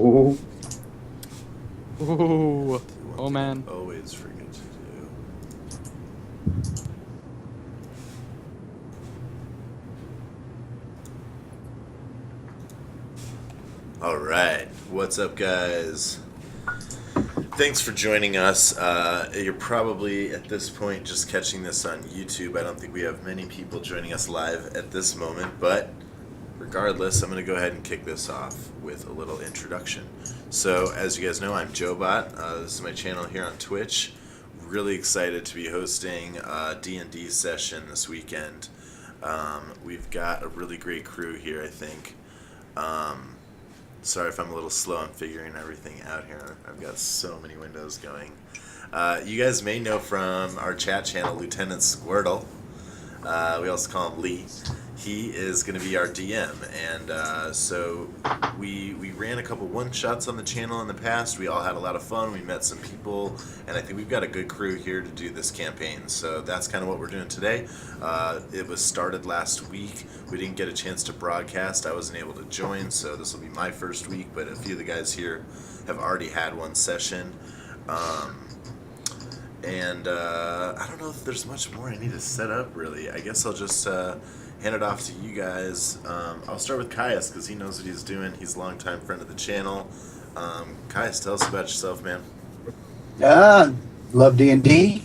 Ooh. Ooh. Oh man. Always forget to do. All right, what's up, guys? Thanks for joining us. You're probably at this point just catching this on YouTube. I don't think we have many people joining us live at this moment, but regardless, I'm going to go ahead and kick this off with a little introduction. So, as you guys know, I'm Job0t. This is my channel here on Twitch. Really excited to be hosting a D&D session this weekend. We've got a really great crew here, I think. Sorry if I'm a little slow. I'm figuring everything out here. I've got so many windows going. You guys may know from our chat channel, Lieutenant Squirtle. We also call him Lee. He is going to be our DM, and so we ran a couple one-shots on the channel in the past. We all had a lot of fun. We met some people, and I think we've got a good crew here to do this campaign. So that's kind of what we're doing today. It was started last week. We didn't get a chance to broadcast. I wasn't able to join, so this will be my first week, but a few of the guys here have already had one session. And I don't know if there's much more I need to set up, really. I guess I'll just hand it off to you guys. I'll start with Caius, because he knows what he's doing. He's a longtime friend of the channel. Caius, tell us about yourself, man. Love D&D.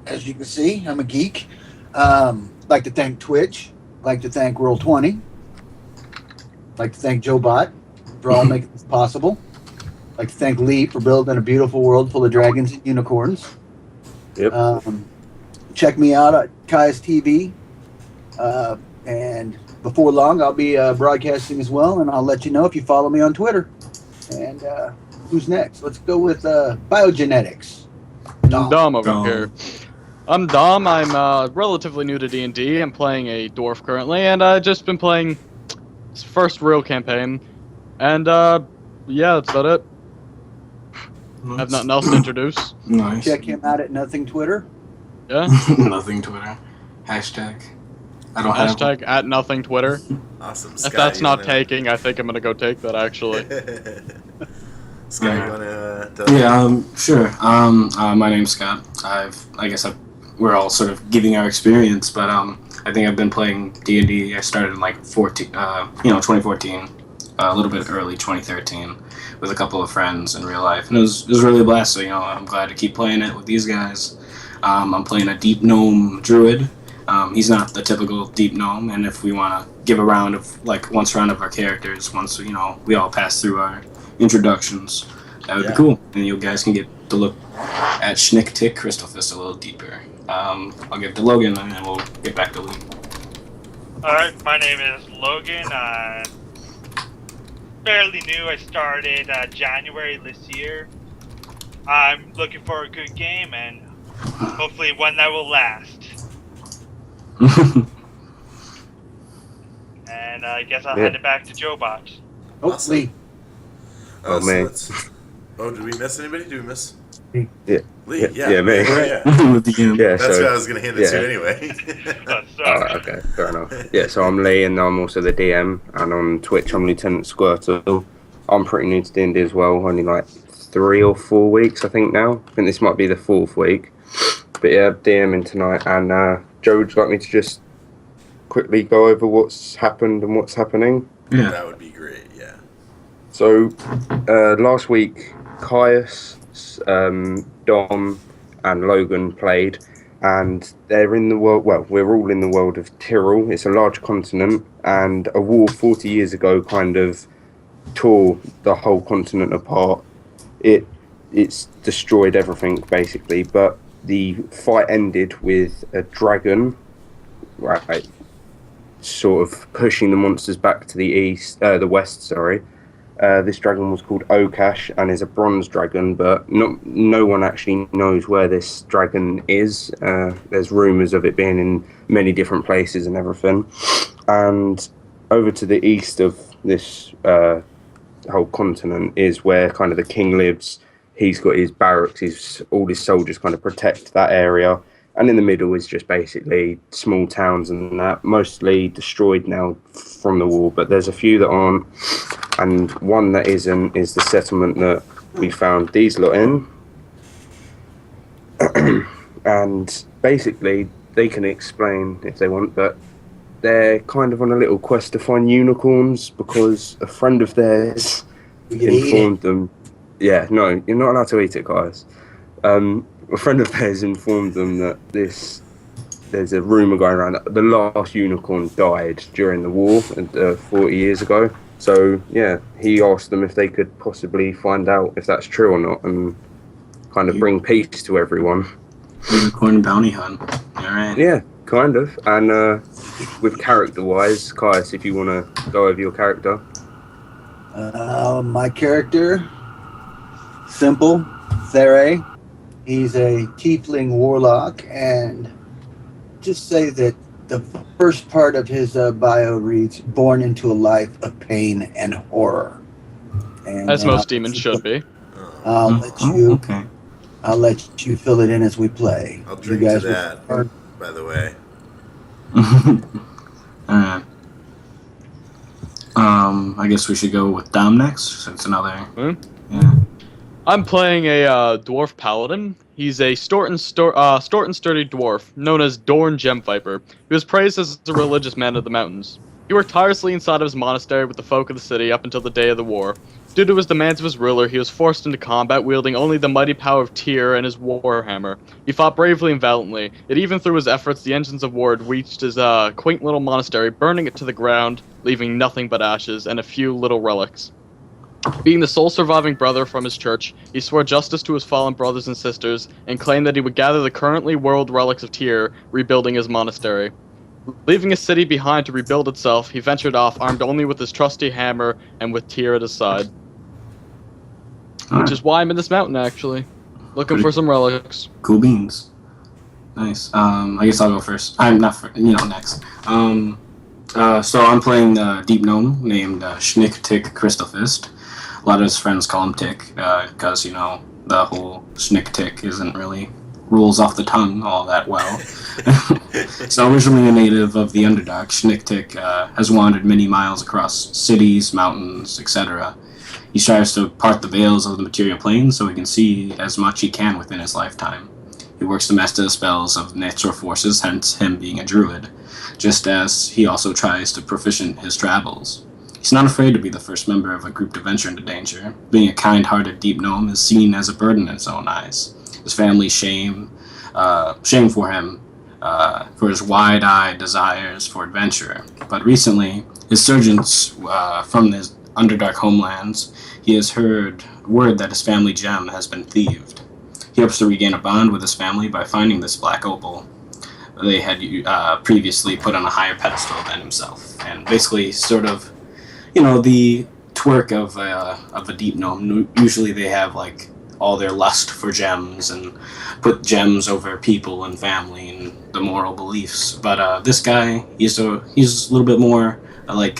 As you can see, I'm a geek. Like to thank Twitch. Like to thank Roll20. Like to thank Job0t for all making this possible. Like to thank Lee for building a beautiful world full of dragons and unicorns. Yep. Check me out at Caius TV. And before long, I'll be broadcasting as well, and I'll let you know if you follow me on Twitter. And who's next? Let's go with Biogenetics. Dom over here. I'm Dom. I'm relatively new to D&D. I'm playing a dwarf currently, and I've just been playing this first real campaign. And yeah, that's about it. Nice. I have nothing else to introduce. Nice. Check him out at Nothing Twitter. Yeah. Nothing Twitter. Hashtag. I don't have Hashtag at nothing Twitter. Awesome. If Scott, that's you not wanna... taking, I think I'm gonna go take that actually. Scott, you want to tell us? Yeah, sure. My name's Scott. We're all sort of giving our experience, but I think I've been playing D&D. I started in like 2014, a little bit early 2013, with a couple of friends in real life, and it was really a blast. So I'm glad to keep playing it with these guys. I'm playing a deep gnome druid. He's not the typical deep gnome, and if we want to give a round of once round of our characters, once we all pass through our introductions, that would be cool, and you guys can get to look at Schnick Tick Crystal Fist a little deeper. I'll give it to Logan, and then we'll get back to Lee. Alright, my name is Logan. I'm fairly new. I started January this year. I'm looking for a good game, and hopefully one that will last. And I guess I'll hand it back to Job0t. Awesome. Lee. Oh, man. Did we miss anybody? Did we miss? Yeah. Lee, Yeah, me. Yeah. With the game. Yeah, That's so, what I was going to hand it to yeah. anyway. Sorry. okay, fair enough. Yeah, so I'm Lee, and I'm also the DM, and on Twitch I'm Lieutenant Squirtle. I'm pretty new to D&D as well, only like 3 or 4 weeks I think now. I think this might be the 4th week. But yeah, DMing tonight, and Joe, would you like me to just quickly go over what's happened and what's happening? Yeah. That would be great, yeah. So, last week, Caius, Dom, and Logan played, and they're in the world, well, we're all in the world of Tyrrell. It's a large continent, and a war 40 years ago kind of tore the whole continent apart. It's destroyed everything, basically, but the fight ended with a dragon, right, sort of pushing the monsters back to the west, sorry. This dragon was called Okash and is a bronze dragon, but no one actually knows where this dragon is. There's rumours of it being in many different places and everything. And over to the east of this whole continent is where kind of the king lives. He's got his barracks, all his soldiers kind of protect that area. And in the middle is just basically small towns and that, mostly destroyed now from the war, but there's a few that aren't. and one that isn't is the settlement that we found these lot in. And basically, they can explain if they want, but they're kind of on a little quest to find unicorns because a friend of theirs informed them. Yeah, no, you're not allowed to eat it, guys. A friend of theirs informed them that there's a rumor going around that the last unicorn died during the war 40 years ago. So yeah, he asked them if they could possibly find out if that's true or not and kind of bring peace to everyone. Unicorn bounty hunt. All right. Yeah, kind of. And with character-wise, Kaius, if you want to go over your character. My character, simple, Theray. He's a tiefling warlock, and just say that the first part of his bio reads, born into a life of pain and horror. And, as most demons should be. I'll let you fill it in as we play. I'll drink to that, by the way. Alright. I guess we should go with Dom next, since another... Yeah. I'm playing a dwarf paladin. He's a sturdy dwarf, known as Dorn Gem Viper, who is praised as a religious man of the mountains. He worked tirelessly inside of his monastery with the folk of the city up until the day of the war. Due to his demands of his ruler, he was forced into combat wielding only the mighty power of Tyr and his warhammer. He fought bravely and valiantly, yet even through his efforts, the engines of war had reached his quaint little monastery, burning it to the ground, leaving nothing but ashes and a few little relics. Being the sole surviving brother from his church, he swore justice to his fallen brothers and sisters, and claimed that he would gather the currently world relics of Tyr, rebuilding his monastery. Leaving his city behind to rebuild itself, he ventured off, armed only with his trusty hammer and with Tyr at his side. Which is why I'm in this mountain, actually. Looking for some relics. Cool beans. Nice. I guess I'll go first. I'm not, next. So I'm playing a deep gnome named Schnick Tick Crystal Fist. A lot of his friends call him Tick, because, the whole Schnick Tick isn't really rolls off the tongue all that well. So originally a native of the Underdark, Schnick Tick has wandered many miles across cities, mountains, etc. He strives to part the veils of the material plane so he can see as much he can within his lifetime. He works to master the spells of natural forces, hence him being a druid, just as he also tries to proficient his travels. He's not afraid to be the first member of a group to venture into danger. Being a kind-hearted deep gnome is seen as a burden in his own eyes. His family's shame for him, for his wide-eyed desires for adventure. But recently, his surgeons from his Underdark homelands, he has heard word that his family gem has been thieved. He hopes to regain a bond with his family by finding this black opal they had previously put on a higher pedestal than himself. And basically, sort of, the twerk of a deep gnome. Usually they have, all their lust for gems and put gems over people and family and the moral beliefs. But this guy, he's a little bit more like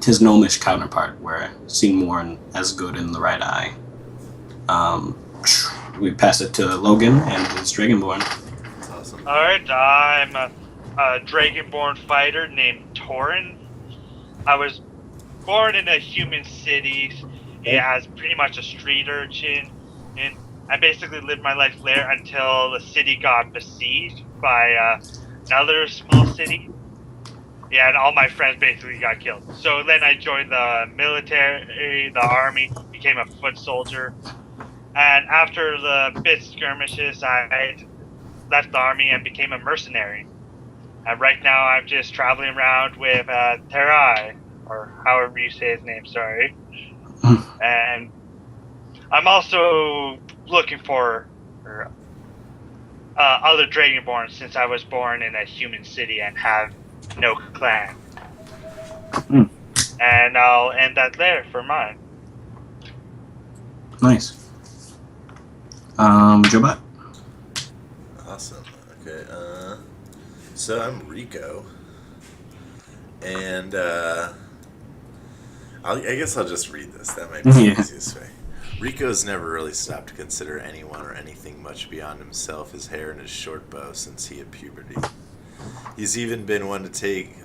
his gnomish counterpart, where seen more as good in the right eye. We pass it to Logan and his Dragonborn. That's awesome. Alright, I'm a Dragonborn fighter named Torin. I was born in a human city as pretty much a street urchin, and I basically lived my life there until the city got besieged by another small city. Yeah, and all my friends basically got killed. So then I joined the military, the army, became a foot soldier. And after the bit skirmishes, I left the army and became a mercenary. And right now I'm just traveling around with Terai, or however you say his name, sorry. And I'm also looking for other Dragonborn, since I was born in a human city and have no clan. And I'll end that there for mine. Nice. Job0t. Awesome. Okay. So I'm Rico, and I guess I'll just read this. That might be the easiest way. Rico's never really stopped to consider anyone or anything much beyond himself, his hair, and his short bow since he hit puberty. He's even been one to take.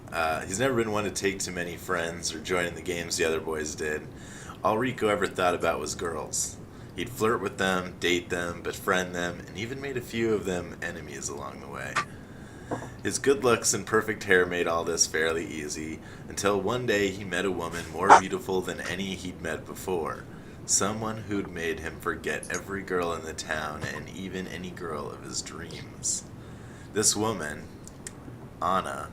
He's never been one to take too many friends or join in the games the other boys did. All Rico ever thought about was girls. He'd flirt with them, date them, befriend them, and even made a few of them enemies along the way. His good looks and perfect hair made all this fairly easy, until one day he met a woman more beautiful than any he'd met before. Someone who'd made him forget every girl in the town and even any girl of his dreams. This woman, Anna,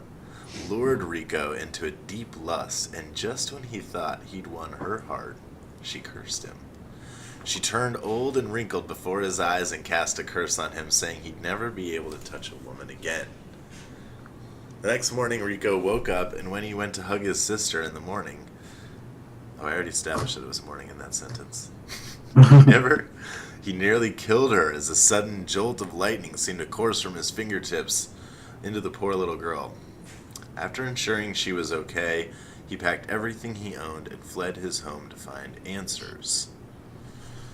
lured Rico into a deep lust, and just when he thought he'd won her heart, she cursed him. She turned old and wrinkled before his eyes and cast a curse on him, saying he'd never be able to touch a woman again. The next morning, Rico woke up, and when he went to hug his sister in the morning... Oh, I already established that it was morning in that sentence. He nearly killed her as a sudden jolt of lightning seemed to course from his fingertips into the poor little girl. After ensuring she was okay, he packed everything he owned and fled his home to find answers.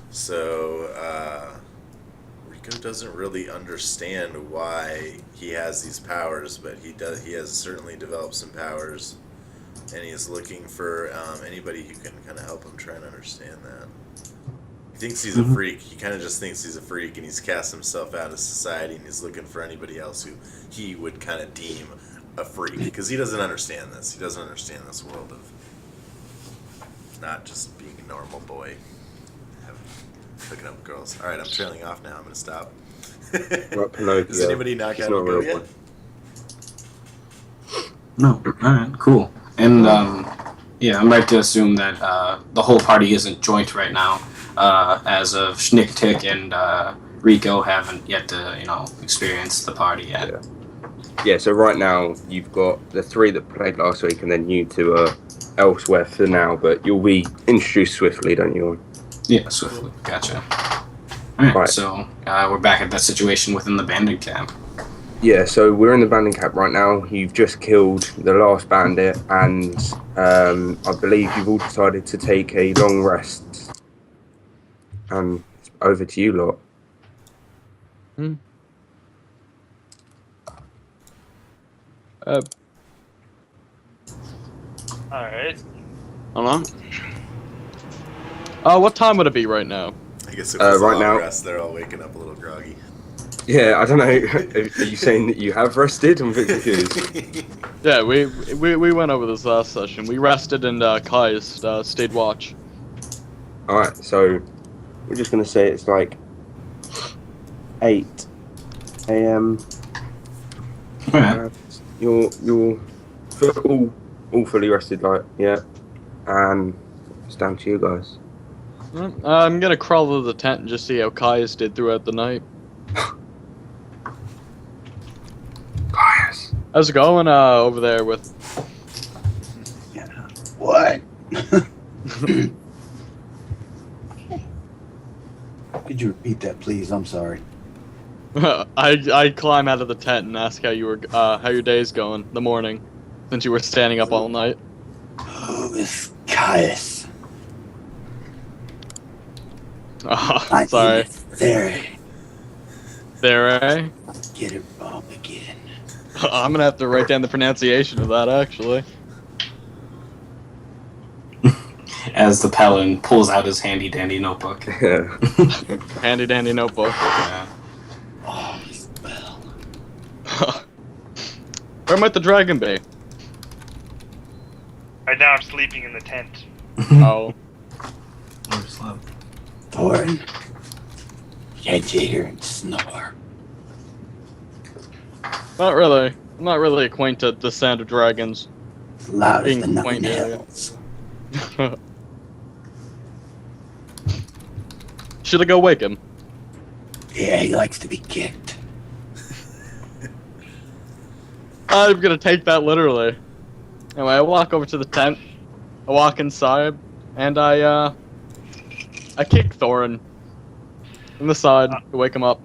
So, Rico doesn't really understand why he has these powers, but he does. He has certainly developed some powers, and he is looking for anybody who can kind of help him try and understand that. He thinks he's a freak. He kind of just thinks he's a freak, and he's cast himself out of society, and he's looking for anybody else who he would kind of deem a freak, because he doesn't understand this. He doesn't understand this world of not just being a normal boy, hooking up with girls. All right, I'm trailing off now. I'm going to stop. Does anybody knock out a girl yet? No. Alright, cool. And, yeah, I'm right to assume that the whole party isn't joint right now, as of Schnick Tick and Rico haven't yet to, experience the party yet. Yeah, so right now you've got the 3 that played last week, and then you 2 are elsewhere for now, but you'll be introduced swiftly, don't you? Yeah, swiftly. Gotcha. Alright, Right. so we're back at that situation within the bandit camp. Yeah, so we're in the bandit camp right now. You've just killed the last bandit, and I believe you've all decided to take a long rest. And over to you lot. Alright. Hold on. What time would it be right now? I guess it was right a long now- rest. They're all waking up a little groggy. Yeah, I don't know. Are you saying that you have rested? I'm a bit confused. Yeah, we went over this last session. We rested and Kai's stayed watch. Alright, so we're just going to say it's like 8 a.m. Alright. You're all fully rested, like, yeah. And it's down to you guys. I'm gonna crawl to the tent and just see how Kai's did throughout the night. Guys. How's it going over there with... What? Could you repeat that, please? I'm sorry. I climb out of the tent and ask how your day's going, the morning, since you were standing up all night. Oh, Miss Caius. Oh, sorry. There, Get it wrong again. I'm gonna have to write down the pronunciation of that, actually. As the paladin pulls out his handy dandy notebook. Handy dandy notebook. Yeah. Oh, spell. Where might the dragon be? Right now I'm sleeping in the tent. Oh. Thorin. Can't you hear him snore? Not really. I'm not really acquainted with the sound of dragons. It's loud as Being the nine quaint area. hells. Should I go wake him? Yeah, he likes to be kicked. I'm gonna take that literally. Anyway, I walk over to the tent, I walk inside, and I kick Thorin in the side to wake him up.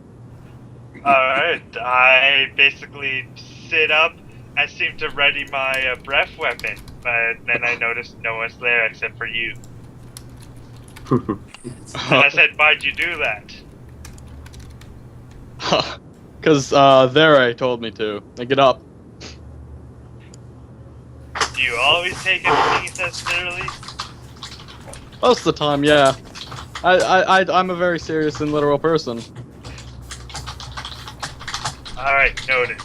Alright, I basically sit up and seem to ready my breath weapon, but then I noticed no one's there except for you. And I said, why'd you do that? Cause There told me to. Now get up. Do you always take everything he says literally? Most of the time, yeah. I'm a very serious and literal person. Alright, noted.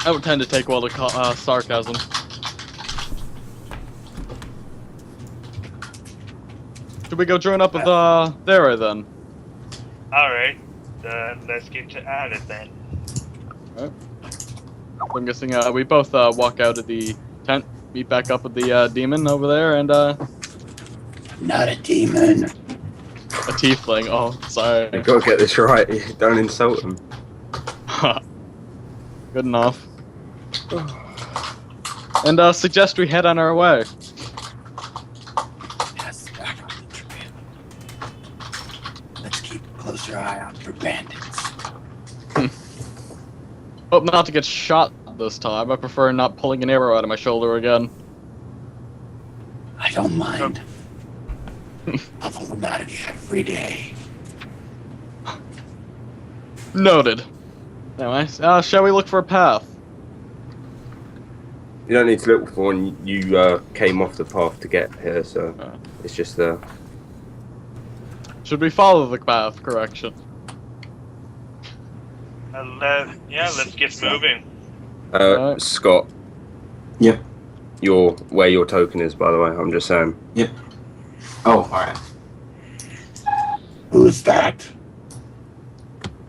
I would tend to take well to sarcasm. Should we go join up with Thera then? Alright, then let's get to at it then. Alright. I'm guessing we both walk out of the tent, meet back up with the demon over there, and Not a demon. a tiefling. Oh, sorry. You gotta get this right. Don't insult him. Good enough. And suggest we head on our way. Yes, back on the trail. Let's keep a closer eye out for bandits. Hope not to get shot this time. I prefer not pulling an arrow out of my shoulder again. I don't mind. I'll pull them out of you every day. Noted. Anyway, shall we look for a path? You don't need to look for one. You came off the path to get here, so it's just there. Should we follow the path? Correction. Let's get moving. Alright. Scott. Yep. Where your token is, by the way. I'm just saying. Yep. Oh, alright. Who's that?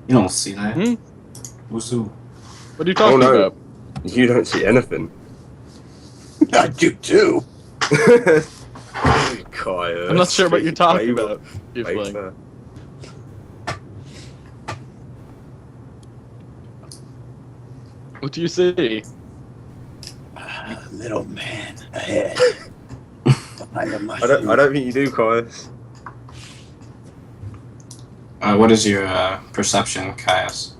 You don't see that. Hmm? Who's who? What are you talking no. about? You don't see anything. I do too. Kaya, I'm not sure what you're talking flavor. about. Tiefling. Flavor. What do you see? Little man ahead. Behind the I mushroom. don't think you do, Caius. What is your perception, Caius?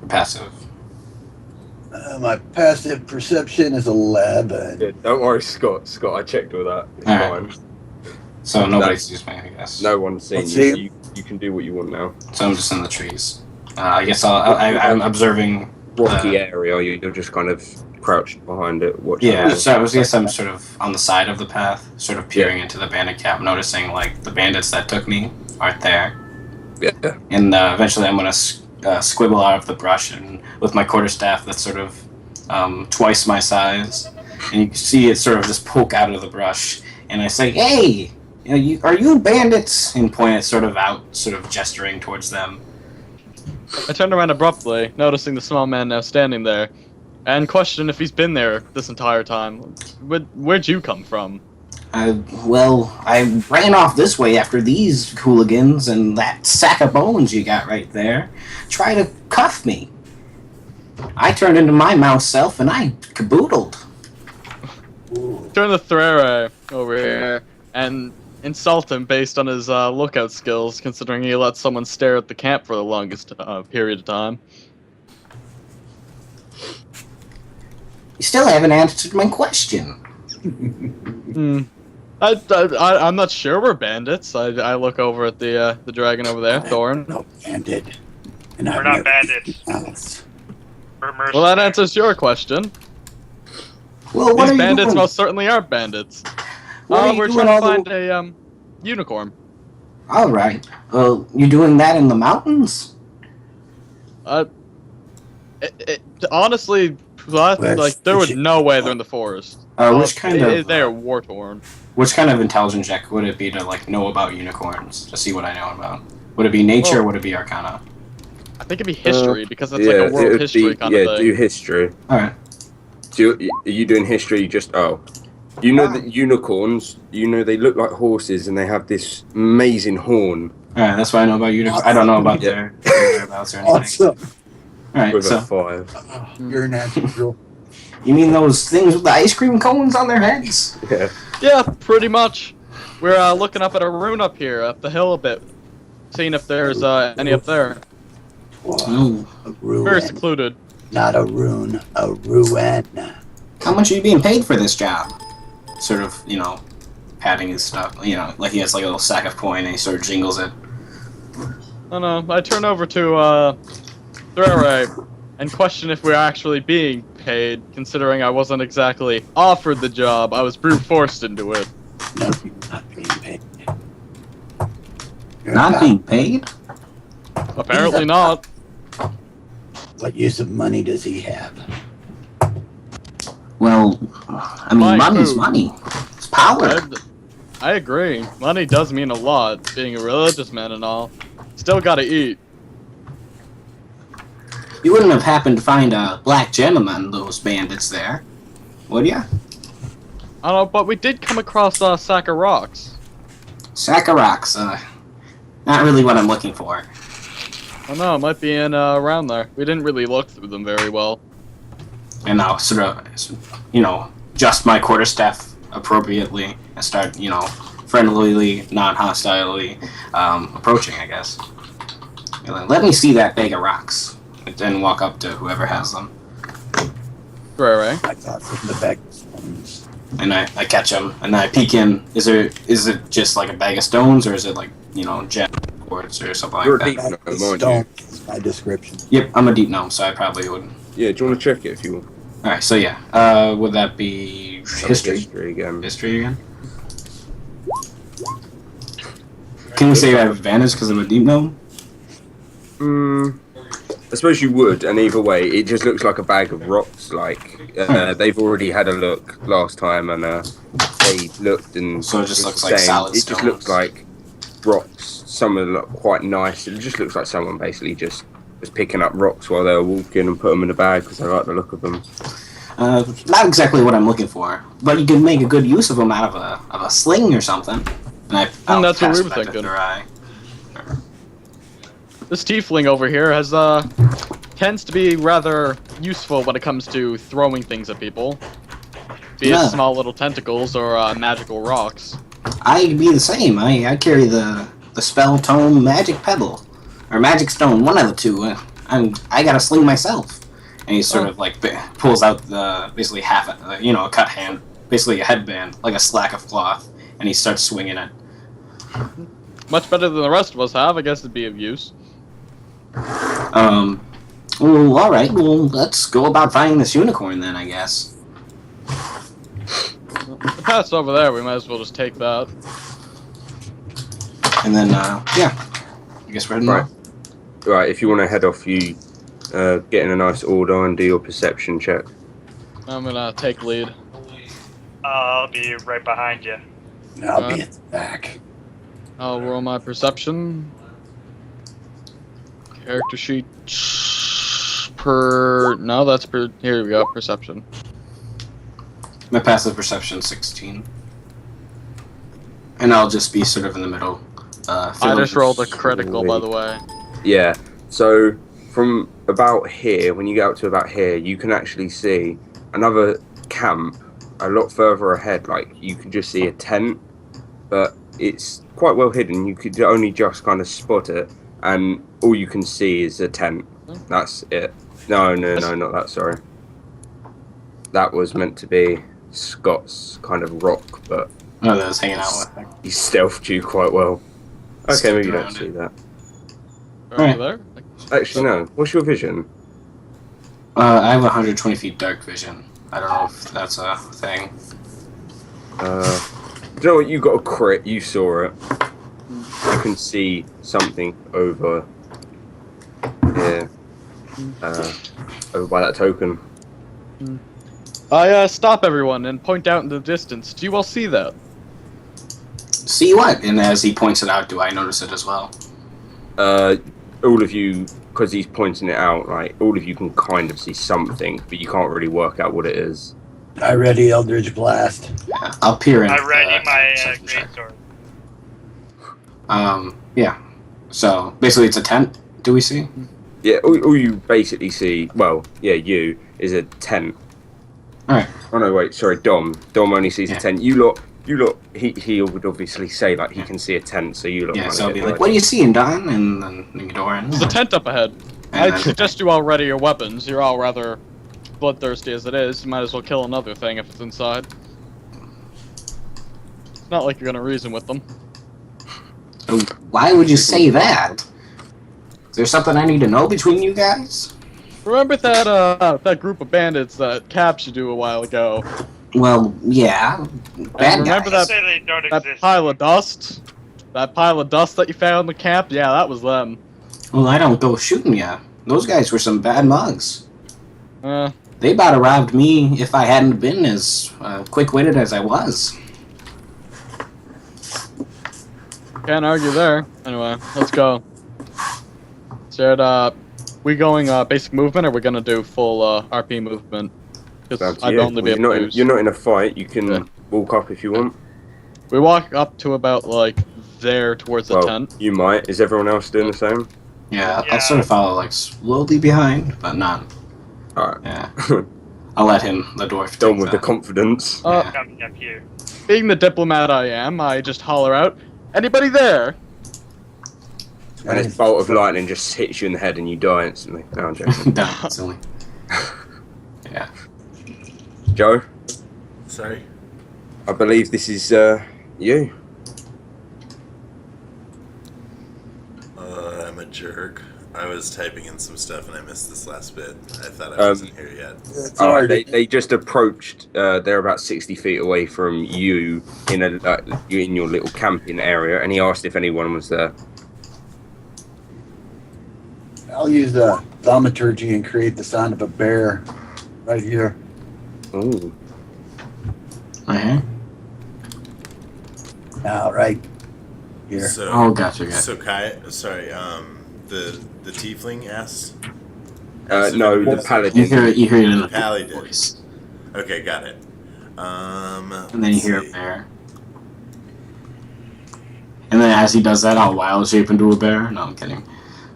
Passive. My passive perception is 11. Yeah, don't worry, Scott. Scott, I checked all that. It's Alright. fine. So nobody sees me, I guess. No one's seen Let's you. see. You can do what you want now. So I'm just in the trees. I guess I'm observing. Rocky area. You're just kind of crouched behind it, watching. Yeah, so I guess I'm sort of on the side of the path, sort of peering into the bandit camp, noticing like the bandits that took me aren't there. Yeah. And eventually I'm gonna squibble out of the brush and with my quarterstaff that's sort of twice my size, and you can see it sort of just poke out of the brush. And I say, "Hey, are you bandits?" And point it sort of out, sort of gesturing towards them. I turned around abruptly, noticing the small man now standing there, and questioned if he's been there this entire time. Where'd you come from? Well, I ran off this way after these hooligans and that sack of bones you got right there tried to cuff me. I turned into my mouse self and I caboodled. Turn the Threre over here and insult him based on his lookout skills, considering he let someone stare at the camp for the longest period of time. You still haven't answered my question. I'm not sure we're bandits. I look over at the dragon over there, Thorn. No bandit. And We're I've not never bandits. seen else. We're mercenaries. Well, that answers your question. Well, what These are you bandits doing? most certainly are bandits. What are you We're doing trying to all find the... a unicorn. All right. You doing that in the mountains? Honestly, there was no way they're in the forest. Which kind of They're war torn. which kind of intelligence check would it be to like know about unicorns to see what I know about? Would it be nature? or would it be Arcana? I think it'd be history because it's like a world history kind of thing. do history. All right. Are you doing history? You know that unicorns. You know they look like horses and they have this amazing horn All right. That's what I know about unicorns. I don't know about their whereabouts or anything. Awesome. All right. with So a 5. Oh, you're a natural. you mean those things with the ice cream cones on their heads? Yeah. Yeah, pretty much. We're looking up at a rune up here, up the hill a bit, seeing if there's any up there. Ooh. A ruin. Very secluded. Not a rune, a ruin. How much are you being paid for this job? Sort of, patting his stuff. Like he has like a little sack of coin and he sort of jingles it. I don't know. I turn over to Threre and question if we're actually being paid, considering I wasn't exactly offered the job. I was brute forced into it. No, you're not being paid. You're Not being paid? Apparently not. What use of money does he have? Well, I mean, Buying money's food. money. It's power. I agree. Money does mean a lot, being a religious man and all. Still gotta eat. You wouldn't have happened to find a black gem among those bandits there, would ya? I don't know, but we did come across a sack of rocks. Sack of rocks, not really what I'm looking for. I don't know, it might be in around there. We didn't really look through them very well. And I'll sort of, adjust my quarterstaff appropriately and start, friendlily, non-hostilely approaching, I guess. Let me see that bag of rocks. And then walk up to whoever has them. Right. I thought from the back of stones. And I catch him, and I peek in. Is it just like a bag of stones, or is it like, gem quartz or something You're like a that? deep Back of gnome, aren't stone you? is my description. Yep, I'm a deep gnome, so I probably would. Yeah, do you want to check it if you want? Alright, so yeah. Would that be history? History again. History again? Can we say I have advantage because I'm a deep gnome? I suppose you would, and either way, it just looks like a bag of rocks. Like they've already had a look last time, and they looked and So it just was looks the like same. solid It just stones. looks like rocks. Some of them look quite nice. It just looks like someone basically just was picking up rocks while they were walking and put them in a bag because they like the look of them. Not exactly what I'm looking for, but you can make a good use of them out of a sling or something. And I'll that's what pass we were it back to thinking. Thurai. This tiefling over here has tends to be rather useful when it comes to throwing things at people. Be Yeah. it small little tentacles or magical rocks. I'd be the same. I carry the spell tome magic pebble or magic stone, one of the two. I got a sling myself. And he sort of like pulls out basically half a cut hand, basically a headband, like a slack of cloth, and he starts swinging it. Much better than the rest of us have. I guess it'd be of use. Well, all right. Well, let's go about finding this unicorn then, I guess. The path's over there. We might as well just take that. And then, yeah. I guess we're heading Right. off. Right, if you want to head off, you get in a nice order and do your perception check. I'm gonna take lead. I'll be right behind you. I'll be at the back. I'll roll my perception. Character sheet. No, that's here we go. Perception. My passive perception 16. And I'll just be sort of in the middle. I just rolled a critical, by the way. Yeah, so from about here, when you get up to about here, you can actually see another camp a lot further ahead. Like, you can just see a tent, but it's quite well hidden. You could only just kind of spot it, and all you can see is a tent. That's it. No, not that, sorry. That was meant to be Scott's kind of rock, but Oh, that I was hanging out with. he stealthed you quite well. Okay, maybe you don't around see it. that. Over there. Actually, no. What's your vision? I have 120 feet dark vision. I don't know if that's a thing. Do you know what? You got a crit. You saw it. You can see something over here. Over by that token. I stop everyone and point out in the distance. Do you all see that? See what? And as he points it out, do I notice it as well? All of you, because he's pointing it out, like, all of you can kind of see something, but you can't really work out what it is. I ready Eldritch Blast. Yeah, I'll peer in. I ready my second check. greatsword. Yeah. So basically, it's a tent. Do we see? Yeah, all you basically see, well, yeah, you, is a tent. Alright. Oh no, wait, sorry, Dom. Dom only sees Yeah. a tent. You lot, he would obviously say, like, he can see a tent, so you lot Yeah. kind So I'll of be get like, the "What are you seeing, Don?" And then you can go in. There's a tent up ahead. And I then- suggest you all ready your weapons. You're all rather bloodthirsty as it is. You might as well kill another thing if it's inside. It's not like you're gonna reason with them. Why would you say that? Is there something I need to know between you guys? Remember that group of bandits that captured you a while ago? Well, yeah. And Bad remember guys. Say they don't that exist. pile of dust? That pile of dust that you found in the camp? Yeah, that was them. Well, I don't go shooting ya. Those guys were some bad mugs. They about robbed me if I hadn't been as quick-witted as I was. Can't argue there. Anyway, let's go. So, we going basic movement, or we gonna do full RP movement? Because I'd only be able to use. You're not in a fight. You can walk up if you want. We walk up to about like there towards the tent. You might. Is everyone else doing the same? Yeah, I'll sort of follow like slowly behind, but not. Alright. Yeah. I'll let him, the dwarf. Done with the confidence. Coming up here. Being the diplomat I am, I just holler out, "Anybody there?" And a bolt of lightning just hits you in the head and you die instantly. No, I'm joking. Done instantly. Yeah. Joe, Sorry? I believe this is you. I'm a jerk. I was typing in some stuff and I missed this last bit. I thought I wasn't here yet. They just approached. They're about 60 feet away from you in your little camping area, and he asked if anyone was there. I'll use the thaumaturgy and create the sound of a bear right here. Ooh. Now, right here. So, Oh, gotcha. So Kai, sorry, the tiefling asked? No, the paladin. You hear it in the Paladin. voice. Okay, got it. And then you hear a bear. And then as he does that, I'll wild shape into a bear. No, I'm kidding.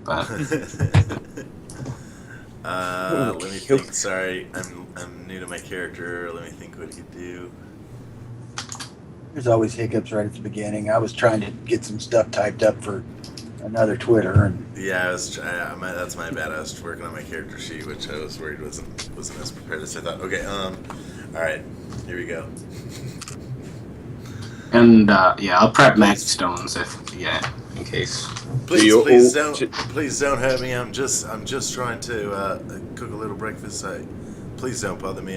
But let me think. Sorry, I'm new to my character. Let me think what he could do. There's always hiccups right at the beginning. I was trying to get some stuff typed up for another Twitter, and Yeah, that's my bad. I was working on my character sheet, which I was worried wasn't as prepared as I thought. Okay, all right, here we go. and yeah, I'll prep max stones in case. Please don't hurt me. I'm just trying to cook a little breakfast. Please don't bother me.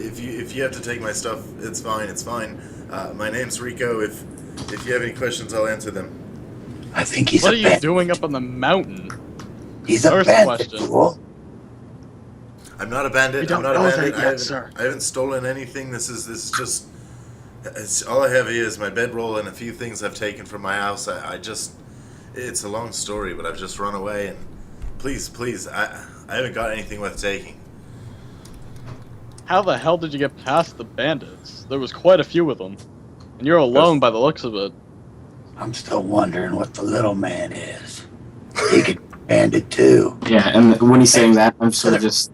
If you have to take my stuff, it's fine. It's fine. My name's Rico. If you have any questions, I'll answer them. I think he's What a are you bandit. doing up on the mountain? He's a First bandit, question. fool. I'm not a bandit. We don't I'm not a know bandit. that yet, sir. I haven't stolen anything. This is just. It's all I have here is my bedroll and a few things I've taken from my house. It's a long story, but I've just run away. And please, I haven't got anything worth taking. How the hell did you get past the bandits? There was quite a few of them. And you're alone by the looks of it. I'm still wondering what the little man is. He could be a bandit too. Yeah, and when he's saying that, I'm sort of just.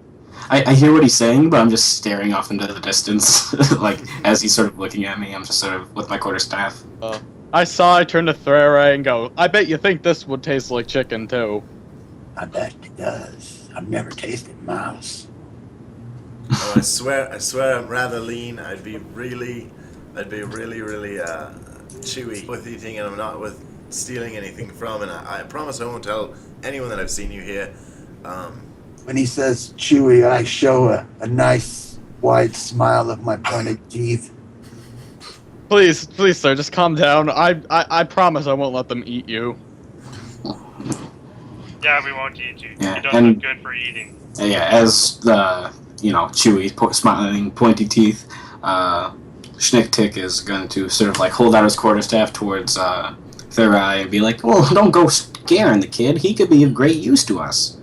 I hear what he's saying, but I'm just staring off into the distance. Like, as he's sort of looking at me, I'm just sort of with my quarterstaff. I turned to Threre and go, "I bet you think this would taste like chicken too." I bet it does. I've never tasted mouse. Oh, I swear I'm rather lean. I'd be really chewy with eating, and I'm not with stealing anything from. And I promise I won't tell anyone that I've seen you here. When he says chewy, I show a nice wide smile of my pointed teeth. Please, sir, just calm down. I promise I won't let them eat you. Yeah, we won't eat you. Yeah, You don't and- look good for eating. Yeah, as the chewy, smiling, pointy teeth, Schnick-Tick is going to sort of like hold out his quarterstaff towards Thurai and be like, "Well, don't go scaring the kid. He could be of great use to us."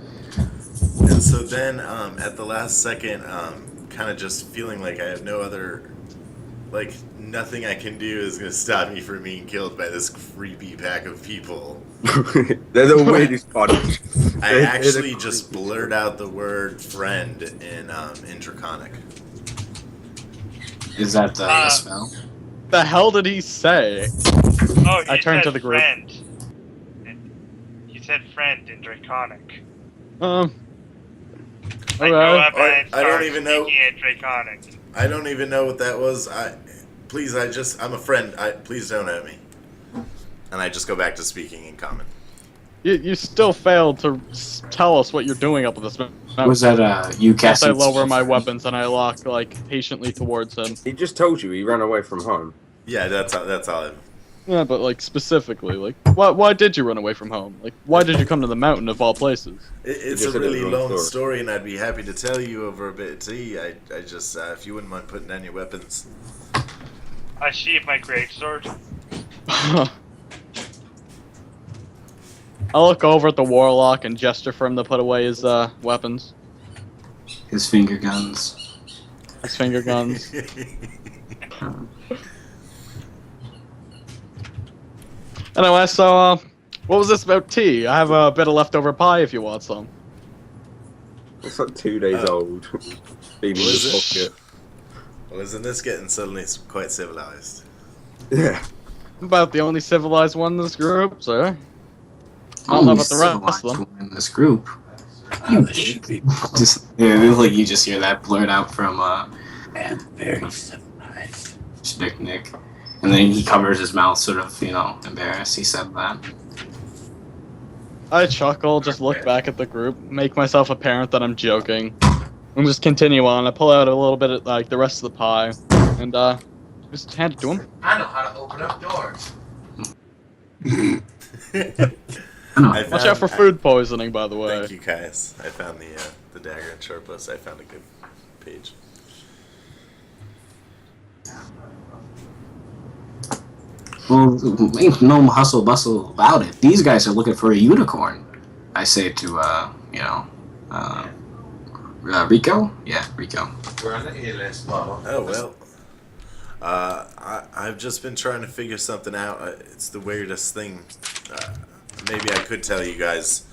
And so then, at the last second, kind of just feeling like I have no other, like, nothing I can do is going to stop me from being killed by this creepy pack of people. They're the weirdest bunch. I actually just blurt out the word friend in Draconic. Is that the spell? The hell did he say? Oh, I he turned said to the group. friend. He said friend in Draconic. I go Alright. up and I don't start even know. speaking in Draconic. I don't even know what that was. I'm a friend. Please don't hurt me. And I just go back to speaking in common. You still failed to tell us what you're doing up at this mountain. Was that you As I casting? lower my weapons and I walk like patiently towards him. He just told you he ran away from home. Yeah, that's all. Yeah, but like specifically, like why did you run away from home? Like why did you come to the mountain of all places? It's just a a really long long story. story, and I'd be happy to tell you over a bit of tea. I just, if you wouldn't mind putting down your weapons. I sheathe my greatsword. I look over at the warlock and gesture for him to put away his weapons, His finger guns. his finger guns. Anyway, so what was this about tea? I have a bit of leftover pie if you want some. It's like 2 days old. Been in Was his it? pocket. Well, isn't this getting suddenly quite civilized? Yeah. I'm about the only civilized one in this group, sir. I don't know Only about the rest of them. civilized one in this group. Oh, this should be Just yeah, it looks like you just hear that blurt out from man, very civilized. Nick, and then he covers his mouth, sort of, embarrassed. He said that. I chuckle, just look back at the group, make myself apparent that I'm joking, and just continue on. I pull out a little bit of like the rest of the pie, and just hand it to him. I know how to open up doors. I Watch out for food poisoning, by the way. Thank you, Caius. I found the dagger and sharpless. I found a good page. Well, ain't no hustle bustle about it. These guys are looking for a unicorn. I say to Rico. Yeah, Rico. We're on the A list, Bubba. Oh well. I've just been trying to figure something out. It's the weirdest thing. Maybe I could tell you guys.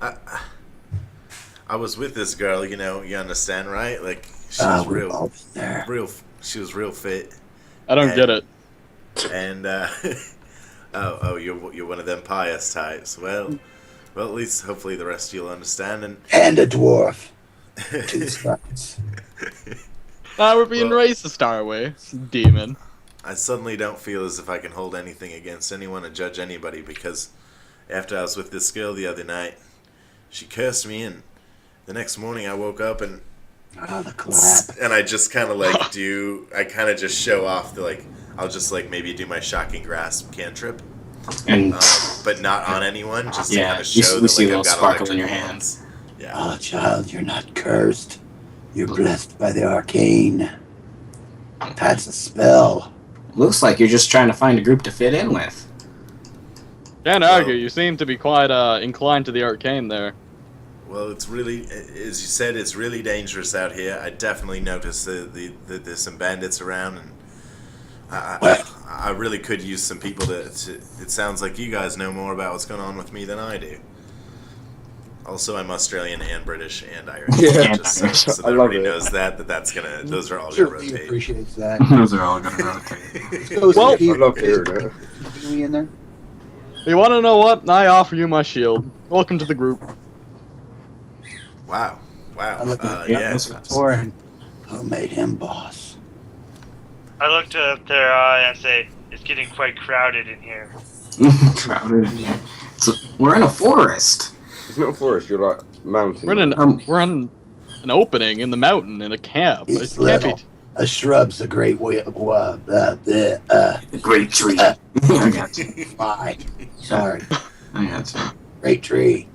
I was with this girl, you understand, right? Like she was We're all there. she was real fit, I don't get it. and you're one of them pious types. Well, at least hopefully the rest of you'll understand. And a dwarf. Two spots. We're being racist, are we? Demon. I suddenly don't feel as if I can hold anything against anyone or judge anybody, because after I was with this girl the other night, she cursed me, and the next morning I woke up and The clap. and I just kind of I kind of just show off I'll just maybe do my shocking grasp cantrip, And but not on anyone, just to yeah, kind of you, show we that see a little I've got sparkle in electric your hands. hands. Yeah. Oh, child, you're not cursed. You're blessed by the arcane. That's a spell. Looks like you're just trying to find a group to fit in with. Can't argue, you seem to be quite inclined to the arcane there. Well, it's really, as you said, it's really dangerous out here. I definitely noticed that there's some bandits around, and I really could use some people to. It sounds like you guys know more about what's going on with me than I do. Also, I'm Australian and British and Irish. Yeah. Just so that I love everybody it. knows that's gonna. Those are all gonna Certainly rotate. appreciates that. Those are all gonna rotate. Well, I love hearing it. We in there? You want to know what? I offer you my shield. Welcome to the group. Wow. I look at Yeah. Orin, who made him boss? I look to their eye and say, "It's getting quite crowded in here." Crowded in here. We're in a forest. It's not a forest, you're like mountain. We're in an opening in the mountain in a camp. It's It can't be. little. A shrub's a great way. The great tree. I got you. Fine. Sorry. I got you. Great tree.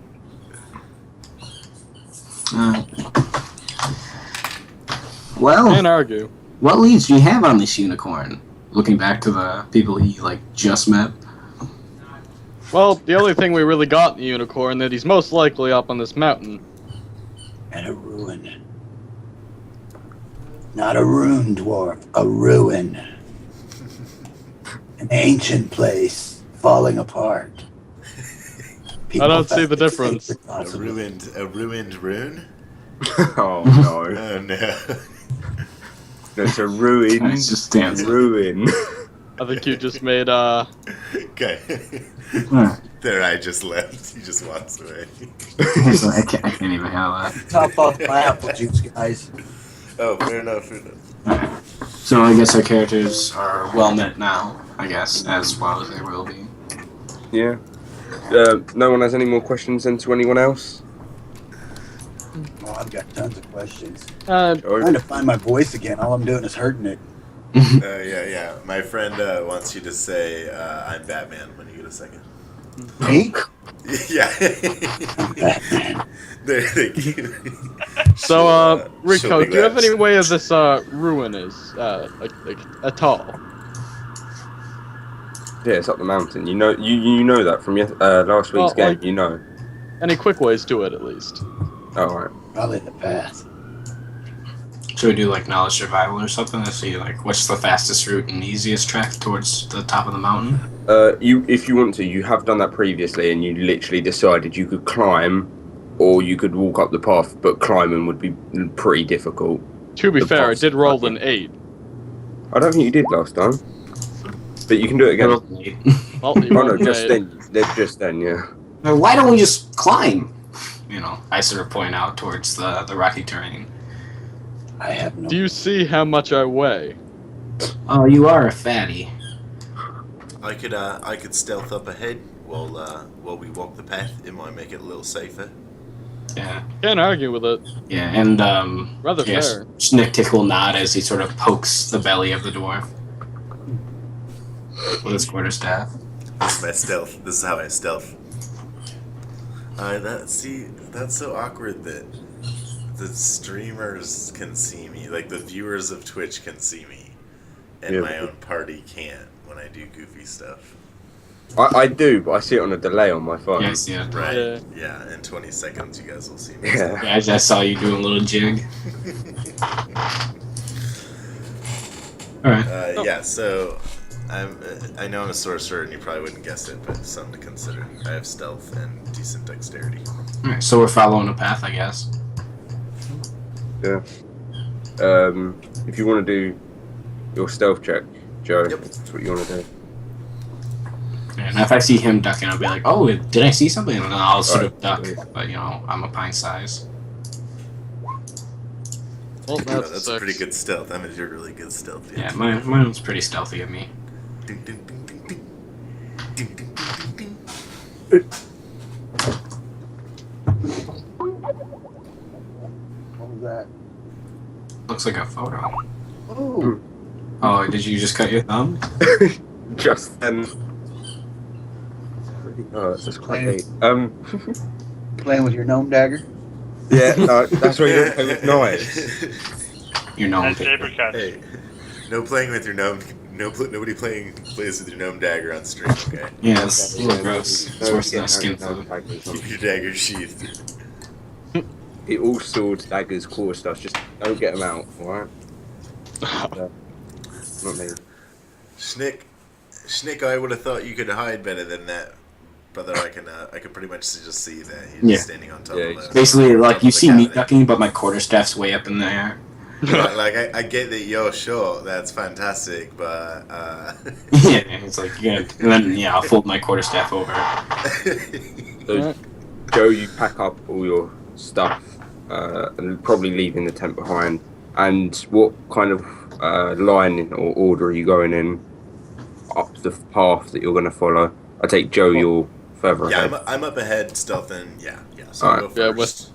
Well, Can't argue. what leads do you have on this unicorn? Looking back to the people he just met. Well, the only thing we really got in the unicorn that he's most likely up on this mountain. And a ruin. Not a ruin, dwarf. A ruin. An ancient place falling apart. I don't see the think difference. it's possible. A ruined rune? Oh no. Oh no. It's a ruin. It's just dancing. Ruin. I think you just made Okay. Huh. There, I just left. He just walks away. He's like, I can't even have that. Top off my apple juice, guys. Oh, fair enough. Alright. So I guess our characters are well met now, I guess, as well as they will be. Yeah. No one has any more questions then to anyone else? Oh, I've got tons of questions. Uh, Trying to find my voice again. All I'm doing is hurting it. Yeah. My friend wants you to say, "I'm Batman" when you get a second. Me? Yeah. Batman. Thank you. so, She'll Rico, be do you have glad. any way of this ruin is like at all? Yeah, it's up the mountain. You know that from last week's game. Like- You know. Any quick ways to it, at least? Oh, right. Probably the path. Should we do like knowledge survival or something to see like what's the fastest route and easiest track towards the top of the mountain? If you want to, you have done that previously, and you literally decided you could climb, or you could walk up the path, but climbing would be pretty difficult. To be The fair, I path's did roll fucking- an 8. I don't think you did last time, but you can do it again. Well, you Oh no, rolled an just 8. then. Just then, yeah. Why don't we just climb? You know, I sort of point out towards the rocky terrain. I have no. Do you see how much I weigh? Oh, you are a fatty. I could stealth up ahead while we walk the path. It might make it a little safer. Yeah, Can't argue with it. yeah, and Rather yes, fair. Schnick will nod as he sort of pokes the belly of the dwarf with his quarterstaff. This is my stealth. This is how I stealth. That's so awkward that the streamers can see me, like the viewers of Twitch can see me, and Yeah. my own party can't when I do goofy stuff. I do, but I see it on a delay on my phone. Yes, yeah. Right? Yeah. Yeah. In 20 seconds, you guys will see me. Yeah. Yeah, I just saw you doing a little jig. All right. Yeah. So I know I'm a sorcerer, and you probably wouldn't guess it, but something to consider. I have stealth and decent dexterity. All right. So we're following a path, I guess. Yeah. If you want to do your stealth check, Joe, Yep. that's what you want to do. And if I see him ducking, I'll be like, "Oh, did I see something?" And then I'll sort of Right. duck. But you know, I'm a pint size. Well, that's, That's six. pretty good stealth. I mean, you're really good stealth. Yeah, mine was pretty stealthy of me. Ding, ding, ding, ding, ding. Ding, ding, ding, ding, ding. What was that? Looks like a photo. Oh, Oh, did you just cut your thumb? Just then. Oh, that's quite neat. playing with your gnome dagger? Yeah, no, that's why you don't play with knives. Your gnome. That's Apricot. Hey, no playing with your gnome. Nobody plays with your gnome dagger on stream. Okay, Yeah, it's a little gross. It's worse than a skin food. keep your dagger sheathed. It all swords, daggers, core stuff. Just don't get them out, alright? Not me. Schnick, I would have thought you could hide better than that, brother. I can pretty much just see that he's Yeah. standing on top Yeah, of he's the. Basically, like top you of the see me cabinet. ducking, but my quarterstaff's way up in the air. Like I get that you're short. That's fantastic, but Yeah, it's like yeah, and then yeah, I'll fold my quarterstaff over. So, Joe, you pack up all your stuff and probably leaving the tent behind. And what kind of line or order are you going in up the path that you're going to follow? I take Joe, you're further yeah, ahead. I'm up ahead, stealthing. Yeah. So I'll Alright. go Yeah, first.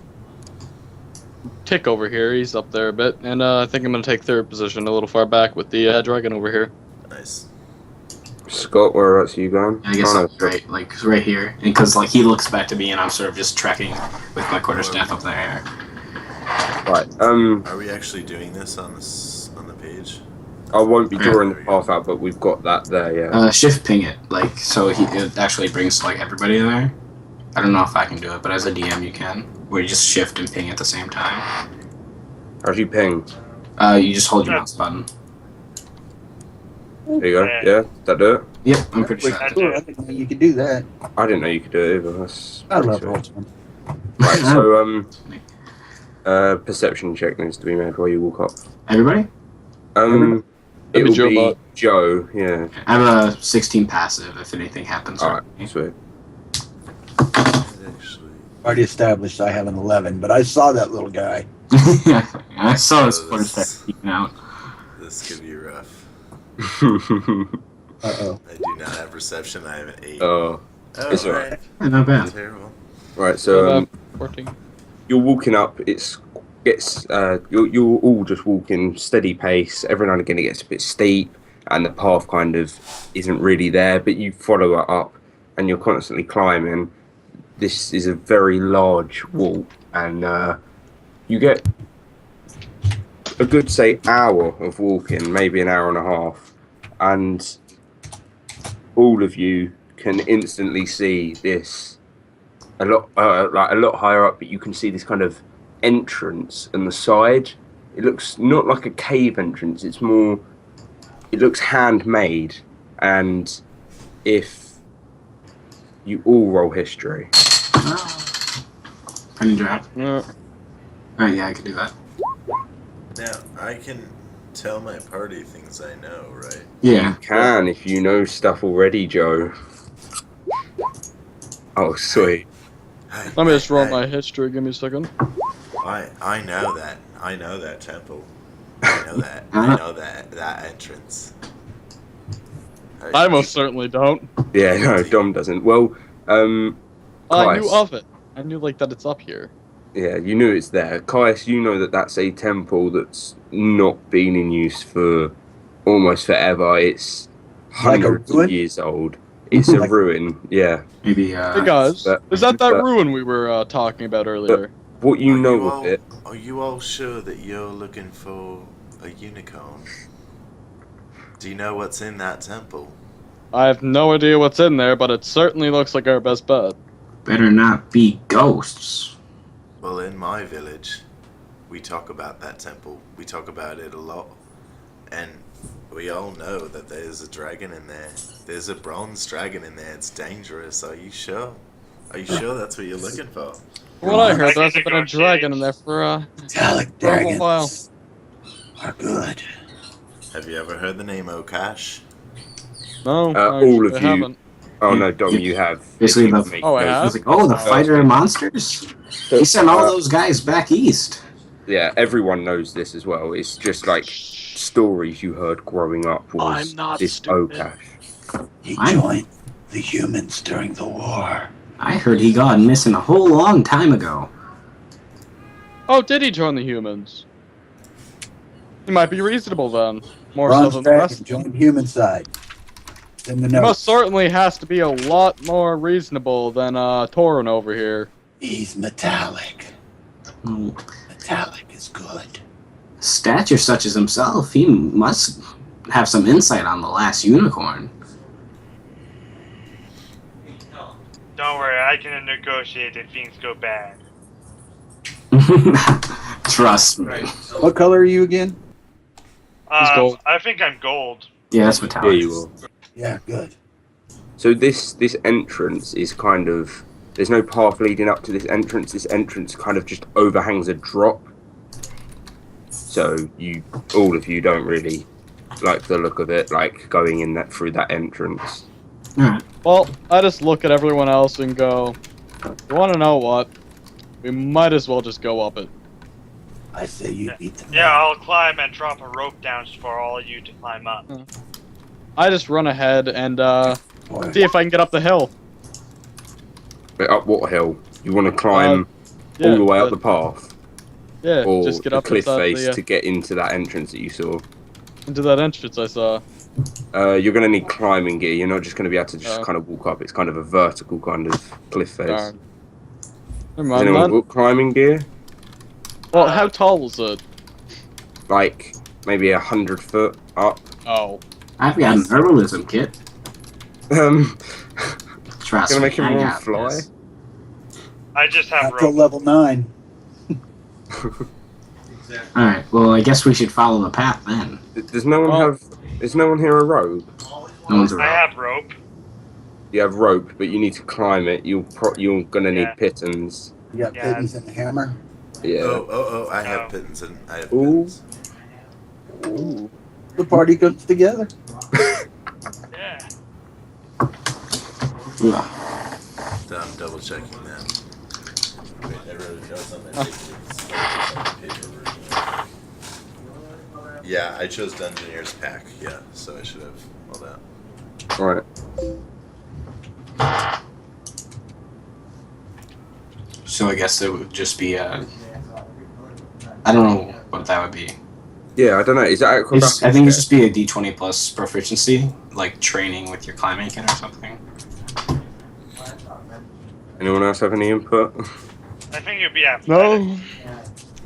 Tick over here, he's up there a bit, and I think I'm gonna take third position a little far back with the dragon over here. Nice. Scott, whereabouts are you going? I guess Oh, no, like, right here, because like he looks back to me, and I'm sort of just trekking with my quarterstaff up the air. Right. Are we actually doing this on the page? I won't be Yeah. drawing the path out, but we've got that there. Yeah. Shift ping it, like so it actually brings like everybody there. I don't know if I can do it, but as a DM you can, where you just shift and ping at the same time. How'd you ping? You just hold your mouse button. There you go. Yeah. Yeah. That do it? Yep, I'm pretty sure. That's Cool. it. I didn't know you could do that. I didn't know you could do it either. That's I pretty love sweet. Ultimate. Right. So perception check needs to be made while you walk up. Everybody? It'll That'd be be Joe-0t. Joe. Yeah. I have a 16 passive if anything happens. All right. Sweet. Actually, Already established I have an 11, but I saw that little guy. I saw his Oh, quarterstaff peeking out. this could be rough. Uh-oh. I do not have perception. I have an 8. Oh. Oh, It's right. Yeah, not bad. Terrible. Right, so 14. you're walking up. You're all just walking steady pace. Every now and again, it gets a bit steep, and the path kind of isn't really there. But you follow it up, and you're constantly climbing. This is a very large wall, and you get a good, say, hour of walking, maybe an hour and a half, and all of you can instantly see this a lot higher up, but you can see this kind of entrance on the side. It looks not like a cave entrance, it looks handmade. And if you all roll history. Penny drop. Yeah. Alright, yeah, I can do that. Now, I can tell my party things I know, right? Yeah. You can if you know stuff already, Joe. Oh, sweet. Hey, Let me just roll hey, my history. Give me a second. I know that. I know that temple. I know that. I know that entrance. I most certainly don't. Yeah, no, Dom doesn't. Well, I knew Kais, of it. I knew like that it's up here. yeah, you knew it's there. Kais, you know that that's a temple that's not been in use for almost forever. It's Like a hundreds ruin? of years old. It's a Like- ruin, yeah. Maybe, Hey guys, but- is that but- ruin we were talking about earlier? What you Are know you of all, it, Are you all sure that you're looking for a unicorn? Do you know what's in that temple? I have no idea what's in there, but it certainly looks like our best bet. better not be ghosts. Well, in my village, we talk about that temple. We talk about it a lot. And we all know that there's a dragon in there. There's a bronze dragon in there. It's dangerous. Are you sure? Are you sure that's what you're looking for? From what I I heard, can there's been a negotiate. dragon in there for Metallic a while. dragons are good. Have you ever heard the name Okash? No, all of I you- haven't. oh no, Dom, you have. Basically, if you the- make Oh, I notes. I have? was like, oh, the fighter monsters? He sent all Uh, those guys back east. Yeah, everyone knows this as well. It's just like stories you heard growing up was I'm not this stupid. Okash. He I'm- joined the humans during the war. I heard he got missing a whole long time ago. Oh, did he join the humans? He might be reasonable then. More Bronze so than the dragon rest. joined human side. In the He note. most certainly has to be a lot more reasonable than Torin over here. He's metallic. Hmm. Metallic is good. Stature such as himself, he must have some insight on the last unicorn. Don't worry, I can negotiate if things go bad. Trust me. What color are you again? gold. I think I'm gold. Yeah, that's Yeah, metallic. you will. Yeah, good. So this entrance is kind of, there's no path leading up to this entrance. This entrance kind of just overhangs a drop. So all of you don't really like the look of it, like going in that through that entrance. Alright. Well, I just look at everyone else and go, you want to know what? We might as well just go up it. I say you beat them. Yeah, I'll climb and drop a rope down for all of you to climb up. I just run ahead and Boy, see if I can get up the hill. But up what hill? You want to climb Yeah, all the way up but- the path, Yeah, or just get the up cliff face the, to get into that entrance that you saw? into that entrance I saw. You're going to need climbing gear. You're not just going to be able to just Oh. kind of walk up. It's kind of a vertical kind of cliff face. Darn. Never Has mind anyone then. got climbing gear? Well, how tall is it? Like maybe 100 foot up. Oh. I've got an herbalism kit. Trust Gonna me. make him I all got fly? this. I just have not till rope. level 9. Alright, well, I guess we should follow the path then. Does no one Well- have? Is no one here a rope? No one's I around. have rope. You have rope, but you need to climb it. You're gonna need Yeah. pittons. You got Yeah. pittons and a hammer. Yeah. Oh, I have No. pittons and I have Ooh. pittons. Ooh. The party comes together. Yeah. Ugh. So I'm double checking that. Wait, I wrote a note on my paper version. Yeah, I chose Dungeoneer's pack. Yeah, so I should have all that. Right. So I guess it would just be I don't know what that would be. Yeah, I don't know. Is that acrobatics? I think it'd just be a D20 plus proficiency, like training with your climbing kit or something. Anyone else have any input? I think it'd be athletics.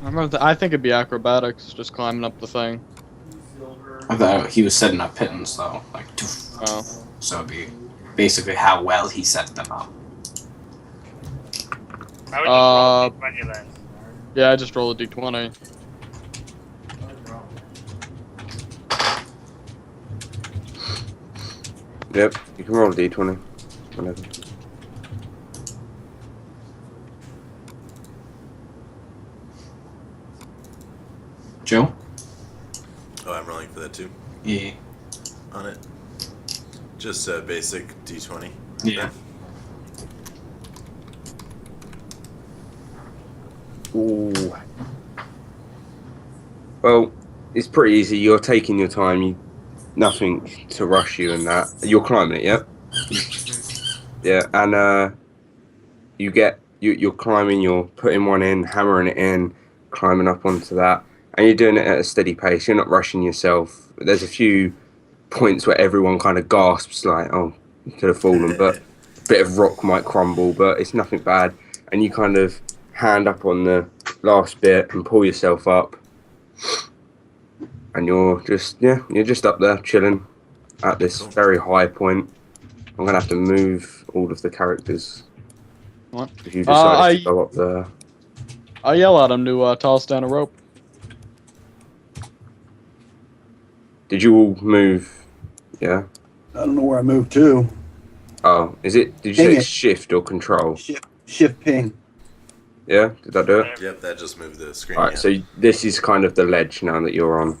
No. I think it'd be acrobatics, just climbing up the thing. I thought he was setting up pittance though, like. Oh. So it'd be basically how well he set them up. I would just roll d20 then. Yeah, I just roll a d20. Yep, you can roll a d20. Whenever. Joe? Oh, I'm rolling for that too. Yeah. On it. Just a basic D20. Yeah. Ooh. Well, it's pretty easy. You're taking your time. Nothing to rush you and that. You're climbing it, yeah? Yeah, and you're climbing, you're putting one in, hammering it in, climbing up onto that, and you're doing it at a steady pace. You're not rushing yourself. There's a few points where everyone kind of gasps, like, oh, you could have fallen, but a bit of rock might crumble, but it's nothing bad. And you kind of hand up on the last bit and pull yourself up. And you're just up there chilling at this very high point. I'm gonna have to move all of the characters. What? If you decided to go up there. I yell at him to toss down a rope. Did you all move? Yeah. I don't know where I moved to. Oh, is it? Did you say it's shift or control? Shift ping. Yeah. Did that do it? Yep, that just moved the screen. All right. Yeah. So this is kind of the ledge now that you're on.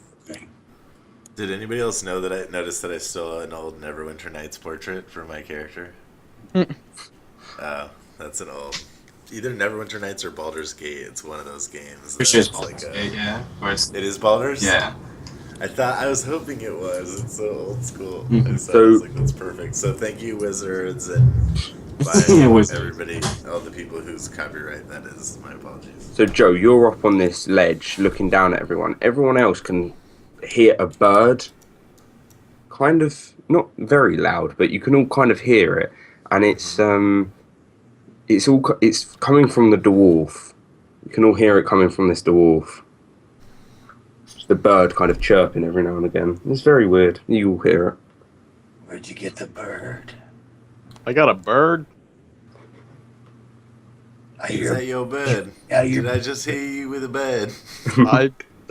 Did anybody else know that I noticed that I still have an old Neverwinter Nights portrait for my character? Oh, that's an old. Either Neverwinter Nights or Baldur's Gate. It's one of those games. Which is like Baldur's Gate, yeah. It is Baldur's? Yeah. I was hoping it was. It's so old school. Mhm. I was like, that's perfect. So thank you, Wizards, and bye, Wizards. everybody, all the people whose copyright that is. My apologies. So Joe, you're up on this ledge looking down at everyone. Everyone else can hear a bird, kind of not very loud, but you can all kind of hear it, and it's coming from the dwarf. You can all hear it coming from this dwarf. The bird kind of chirping every now and again. It's very weird. You all hear it. Where'd you get the bird? I got a bird. I Is hear. that your bird? Yeah, you. Did I just hear you with a bird?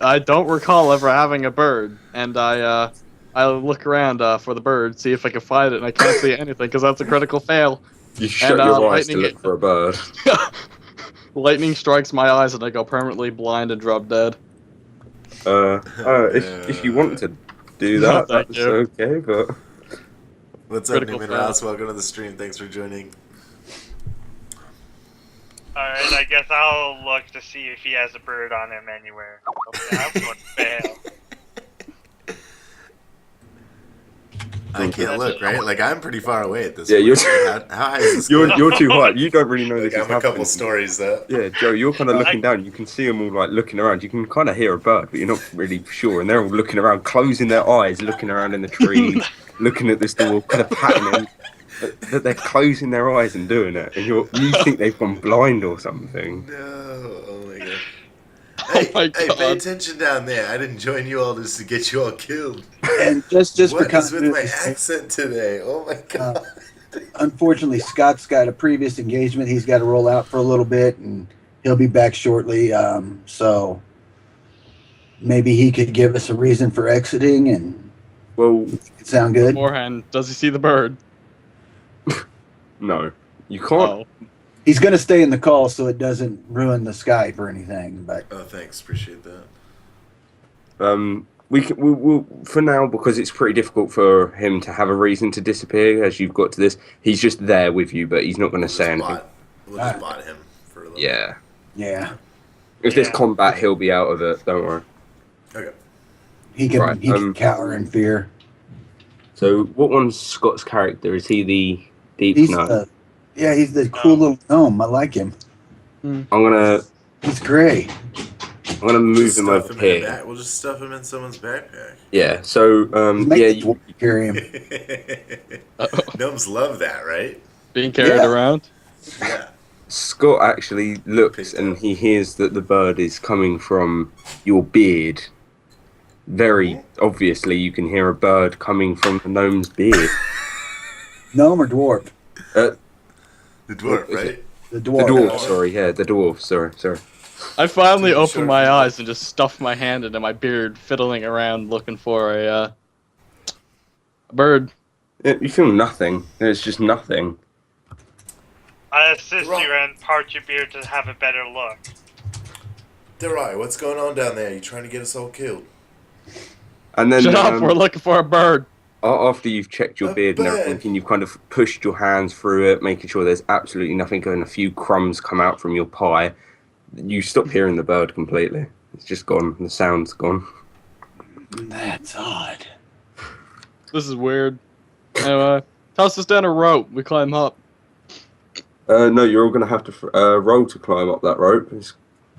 I don't recall ever having a bird, and I look around for the bird, see if I can find it, and I can't see anything because that's a critical fail. You shut your eyes to lightning look for a bird. Lightning strikes my eyes, and I go permanently blind and drop dead. If you want to do that, Thank that's you. okay. But What's up, Critical Newman fail. Ross? Welcome to the stream. Thanks for joining. Alright, I guess I'll look to see if he has a bird on him anywhere. Okay, that was one fail. I can't look, right? Like, I'm pretty far away at this Yeah, point. you're- How high is this? you're cliff? you're too high. You don't really know Like, this is I'm a couple happening. stories up. Yeah, Joe, you're kind of looking down. You can see them all like looking around. You can kind of hear a bird, but you're not really sure. And they're all looking around, closing their eyes, looking around in the trees, looking at this door, kind of patting them. But they're closing their eyes and doing it, and you think they've gone blind or something. No, oh my god. Hey, my hey, God. pay attention down there. I didn't join you all just to get you all killed. And just for What is with my continuity's sake, accent today? Oh my god. unfortunately, Scott's got a previous engagement. He's got to roll out for a little bit, and he'll be back shortly. So maybe he could give us a reason for exiting, and Well, it sound good. Beforehand, does he see the bird? no, you can't. Oh. He's going to stay in the call so it doesn't ruin the Skype or anything. But Oh, thanks. Appreciate that. We'll for now, because it's pretty difficult for him to have a reason to disappear. As you've got to this, he's just there with you, but he's not going to say anything. We'll just bot him for a little Yeah. yeah, If there's Yeah. combat, he'll be out of it. Don't worry. Okay. he can Right, he can cower in fear. So, what one's Scott's character? Is he the deep He's gnome? he's the cool little gnome. I like him. I'm gonna He's gray. move Just him stuff over him in a here. back. We'll just stuff him in someone's backpack. Yeah. So Make yeah, the dwarf carry him. Gnomes love that, right? Being carried Yeah. around. Yeah. Scott actually looks Picked and up. he hears that the bird is coming from your beard. Very obviously, you can hear a bird coming from the gnome's beard. Gnome or dwarf? Uh, The dwarf, Is it? right? The the dwarf. dwarf, sorry, yeah, the dwarf, sorry. I finally Dude, opened sure. my eyes and just stuffed my hand into my beard, fiddling around looking for a bird. You feel nothing. There's just nothing. I assist Rock. you and part your beard to have a better look. Derai, what's going on down there? You trying to get us all killed? And then Shut up, we're looking for a bird. after you've checked your A beard and bird. everything, and you've kind of pushed your hands through it, making sure there's absolutely nothing, and a few crumbs come out from your pie, you stop hearing the bird completely. It's just gone. The sound's gone. That's odd. This is weird. Anyway, toss us down a rope. We climb up. No, you're all going to have to roll to climb up that rope.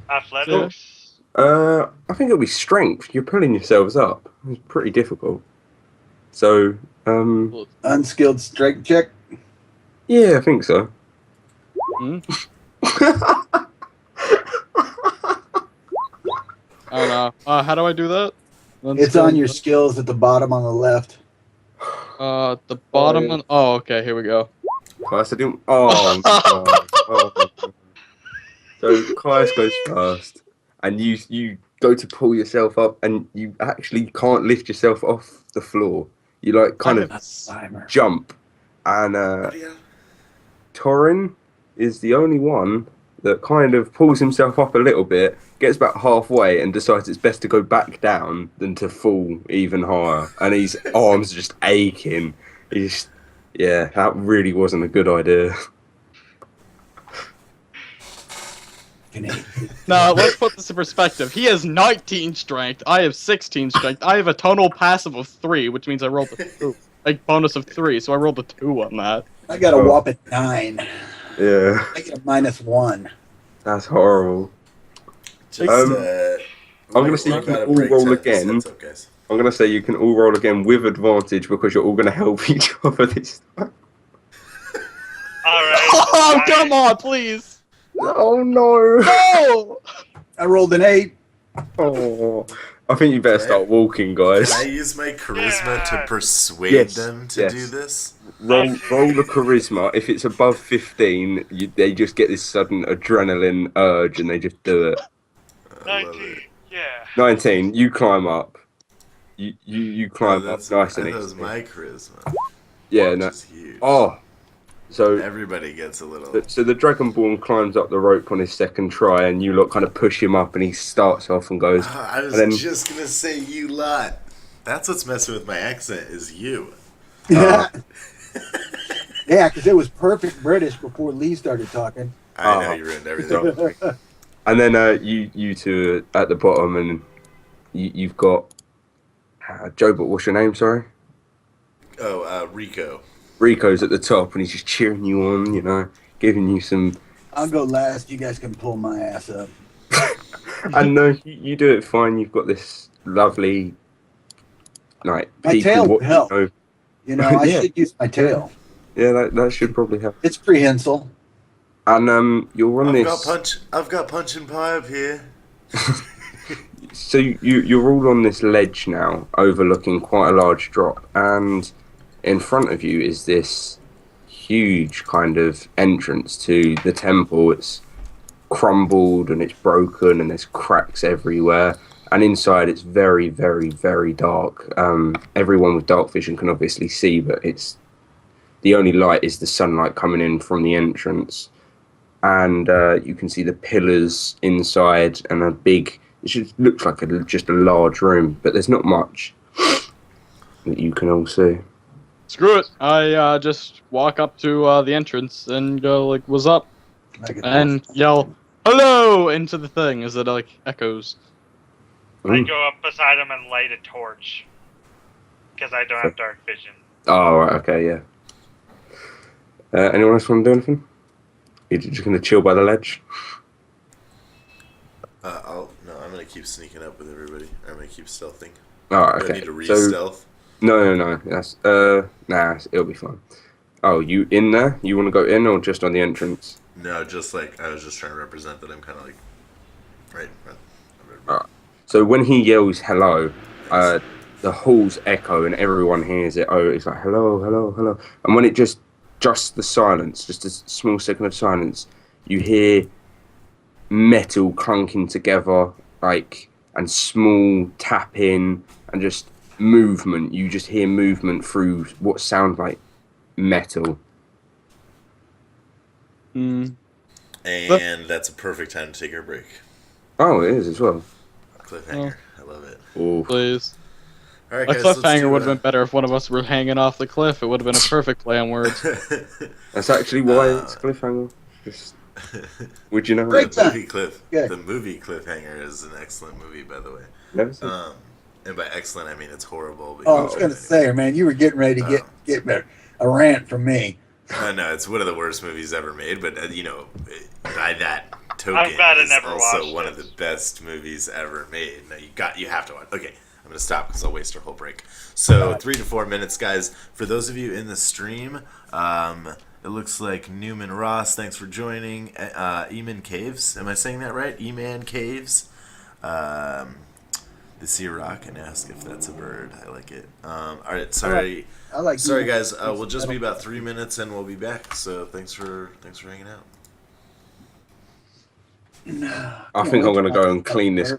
Athletics. I think it'll be strength. You're pulling yourselves up. It's pretty difficult. So, Unskilled strength check. yeah, I think so. Hmm? I don't know. How do I do that? It's on your skills at the bottom on the left. The bottom one. Oh, okay. Here we go. Caius, I didn't. Oh, my God. Oh, my God. So Caius goes first, and you go to pull yourself up, and you actually can't lift yourself off the floor. You like kind of Alzheimer. jump, and Torin is the only one that kind of pulls himself up a little bit, gets about halfway, and decides it's best to go back down than to fall even higher. And his arms are just aching. Yeah, that really wasn't a good idea. Now, let's put this in perspective. He has 19 strength. I have 16 strength. I have a total passive of 3, which means I rolled a 2. A bonus of 3, so I rolled a 2 on that. I got a whopping 9. Yeah, I get a -1. that's horrible. Just, I'm gonna say you can all roll again. What's up, guys? I'm going to say you can all roll again with advantage because you're all going to help each other this time. Alright. Oh, come on, please! Oh, no. No! I rolled an 8. Oh, I think you better start walking, guys. Can I use my charisma to Yeah. persuade Yes, them to yes. do this? Roll the charisma. If it's above 15, they just get this sudden adrenaline urge and they just do it. I love 19. it. Yeah. 19, you climb up. You climb up That's nice and that was easy. my charisma. Yeah, Which no. is huge. Oh, so Everybody gets a little. so the Dragonborn climbs up the rope on his second try, and you lot kind of push him up, and he starts off and goes. I was and then- just gonna say you lot. That's what's messing with my accent is you. Yeah, because it was perfect British before Lee started talking. I know you ruined everything. And then you two are at the bottom, and you've got Job0t. What's your name? Sorry. Oh, Rico. Rico's at the top, and he's just cheering you on. You know, giving you some. I'll go last. You guys can pull my ass up. And no, you do it fine. You've got this lovely, like My people. tail will watching help. you. You know, I Yeah. should use my tail. Yeah, that should probably help. It's prehensile. And you're on I've got punch and pie up here. So you're all on this ledge now, overlooking quite a large drop, and in front of you is this huge kind of entrance to the temple. It's crumbled and it's broken, and there's cracks everywhere. And inside, it's very, very, very dark. Everyone with dark vision can obviously see, but it's the only light is the sunlight coming in from the entrance. And you can see the pillars inside and a big. It just looks like just a large room, but there's not much that you can all see. Screw it. I just walk up to the entrance and go like, "What's up?" and yell, "Hello!" into the thing as it like echoes. I go up beside him and light a torch. Because I don't have dark vision. Oh, right, okay, yeah. Anyone else want to do anything? You're just going to chill by the ledge? I'm gonna keep sneaking up with everybody. I'm gonna keep stealthing. Oh, Do I okay. need to So re-stealth? no. That's nah. It'll be fine. Oh, you in there? You want to go in or just on the entrance? No, just like I was just trying to represent that I'm kind of like right in front of everybody. Alright. So when he yells hello, Thanks. the halls echo and everyone hears it. Oh, it's like hello, hello, hello. And when it just the silence, just a small second of silence, you hear metal clunking together, like and small tapping and just movement. You just hear movement through what sound like metal. Mm. And that's a perfect time to take our break. Oh, it is as well. Cliffhanger. I love it. Oh, Please. All right, A guys, let's cliffhanger do would have been better if one of us were hanging off the cliff. It would have been a perfect play on words. that's actually why it's cliffhanger. Just would you know? Break The time. movie Good. The movie Cliffhanger is an excellent movie, by the way. Never seen. And by excellent, I mean it's horrible. But Oh, you I was watch going it to say, man, you were getting ready to get a rant from me. No, it's one of the worst movies ever made. But by that token, I'm glad I is never also watched one it. of the best movies ever made. No, you have to watch. Okay, I'm gonna stop because I'll waste our whole break. So 3 to 4 minutes, guys. For those of you in the stream, it looks like Newman Ross. Thanks for joining. Eman Caves. Am I saying that right? Eman Caves. The Sea Rock and ask if that's a bird. I like it. All right, sorry. I like Sorry, you. guys. We'll just be about 3 minutes, and we'll be back. So thanks for hanging out. I think I'm gonna go and clean this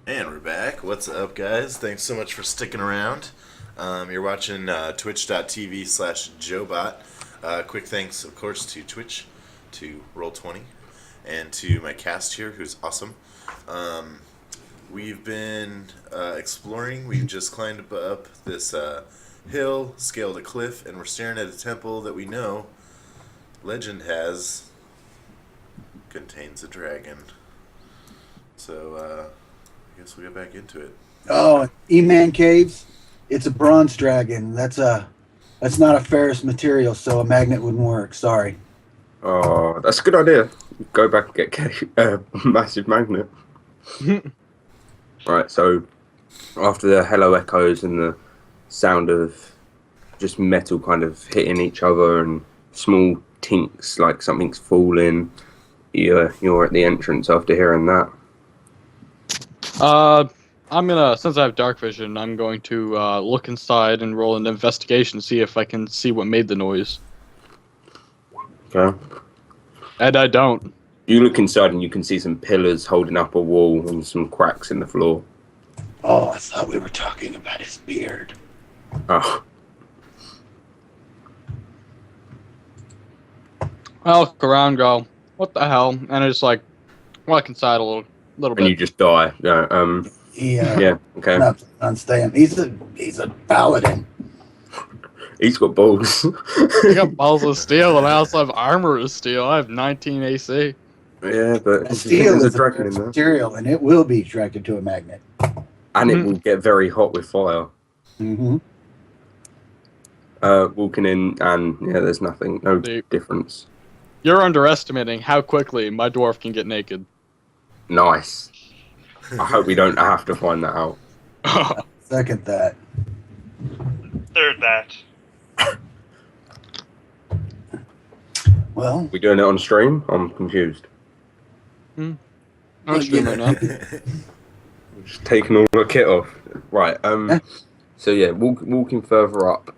And we're back. What's up, guys? Thanks so much for sticking around. You're watching twitch.tv/Job0t. Quick thanks, of course, to Twitch, to Roll20, and to my cast here, who's awesome. We've been exploring. We've just climbed up this hill, scaled a cliff, and we're staring at a temple that we know legend has contains a dragon. So, I guess we'll get back into it. Oh, E-Man Caves. It's a bronze dragon. That's not a ferrous material, so a magnet wouldn't work. Sorry. Oh, that's a good idea. Go back and get a massive magnet. Right, so after the hello echoes and the sound of just metal kind of hitting each other and small tinks like something's falling, you're at the entrance after hearing that. I'm gonna, since I have dark vision, I'm going to look inside and roll an investigation to see if I can see what made the noise. Okay. And I don't. You look inside and you can see some pillars holding up a wall and some cracks in the floor. Oh, I thought we were talking about his beard. Oh. I'll look around, go, what the hell? And I just like walk inside a little And bit. you just die. Yeah. Yeah. Okay. Not on staying. He's a paladin. He's got balls. I got balls of steel, and I also have armor of steel. I have 19 AC. Yeah, but Steel there's is a dragon in ferrous there, material, and it will be attracted to a magnet. and it will get very hot with fire. Mm-hmm. Walking in, and yeah, there's nothing, no Deep. difference. You're underestimating how quickly my dwarf can get naked. Nice. I hope we don't have to find that out. Second that. Third that. Well, We doing it on stream? I'm confused. I'm streaming right now. Just taking all the kit off. Right. So yeah, walking further up,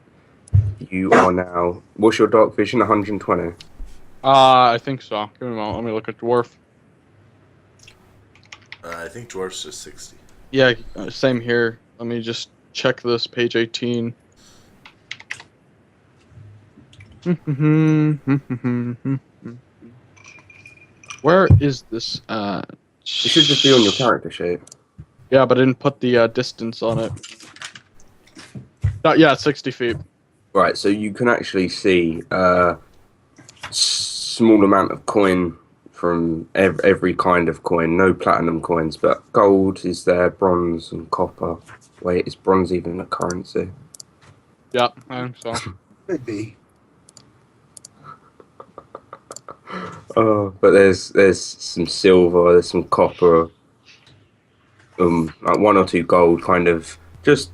you are now. What's your dark vision? 120. I think so. Give me a moment. Let me look at dwarf. I think dwarf's just 60. Yeah, same here. Let me just check this. Page 18. Where is this? It should just be on your character sheet. Yeah, but I didn't put the distance on it. Yeah, 60 feet. Right. So you can actually see small amount of coin from every kind of coin. No platinum coins, but gold is there, bronze and copper. Wait, is bronze even a currency? Yeah, I think so. could be. Oh, but there's some silver, there's some copper, like 1 or 2 gold, kind of just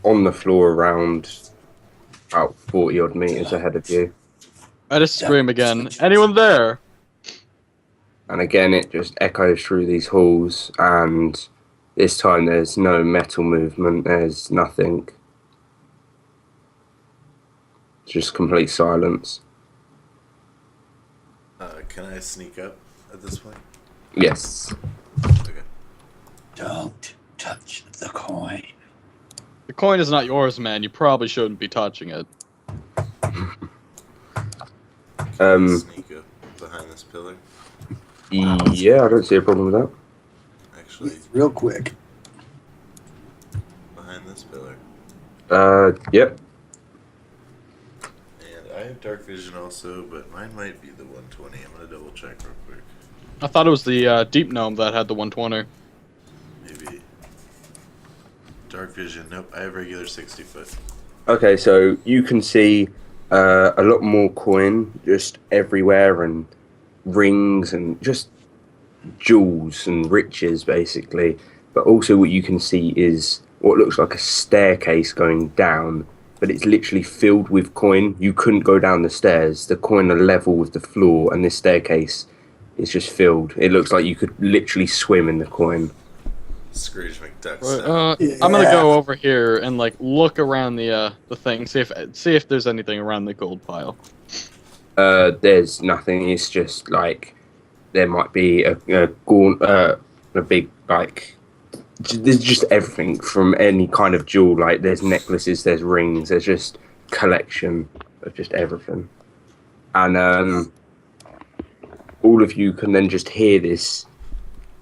on the floor around about 40 odd meters ahead of you. I just scream again. Anyone there? And again, it just echoes through these halls, and this time there's no metal movement, there's nothing. Just complete silence. Can I sneak up at this point? Yes. Okay. Don't touch the coin. The coin is not yours, man. You probably shouldn't be touching it. Sneak up behind this pillar. Yeah, I don't see a problem with that. Actually, Real quick. behind this pillar. Yep. And I have dark vision also, but mine might be the 120. I'm gonna double check real quick. I thought it was the deep gnome that had the 120. Maybe. Dark vision. Nope, I have regular 60 foot. Okay, so you can see a lot more coin just everywhere, and rings and just jewels and riches, basically. But also what you can see is what looks like a staircase going down, but it's literally filled with coin. You couldn't go down the stairs. The coin are level with the floor, and this staircase is just filled. It looks like you could literally swim in the coin. Scrooge McDuck Right, style. I'm gonna go over here and like look around the thing, see if there's anything around the gold pile. There's nothing. It's just like there might be a big like there's just everything from any kind of jewel. Like there's necklaces, there's rings, there's just collection of just everything, and all of you can then just hear this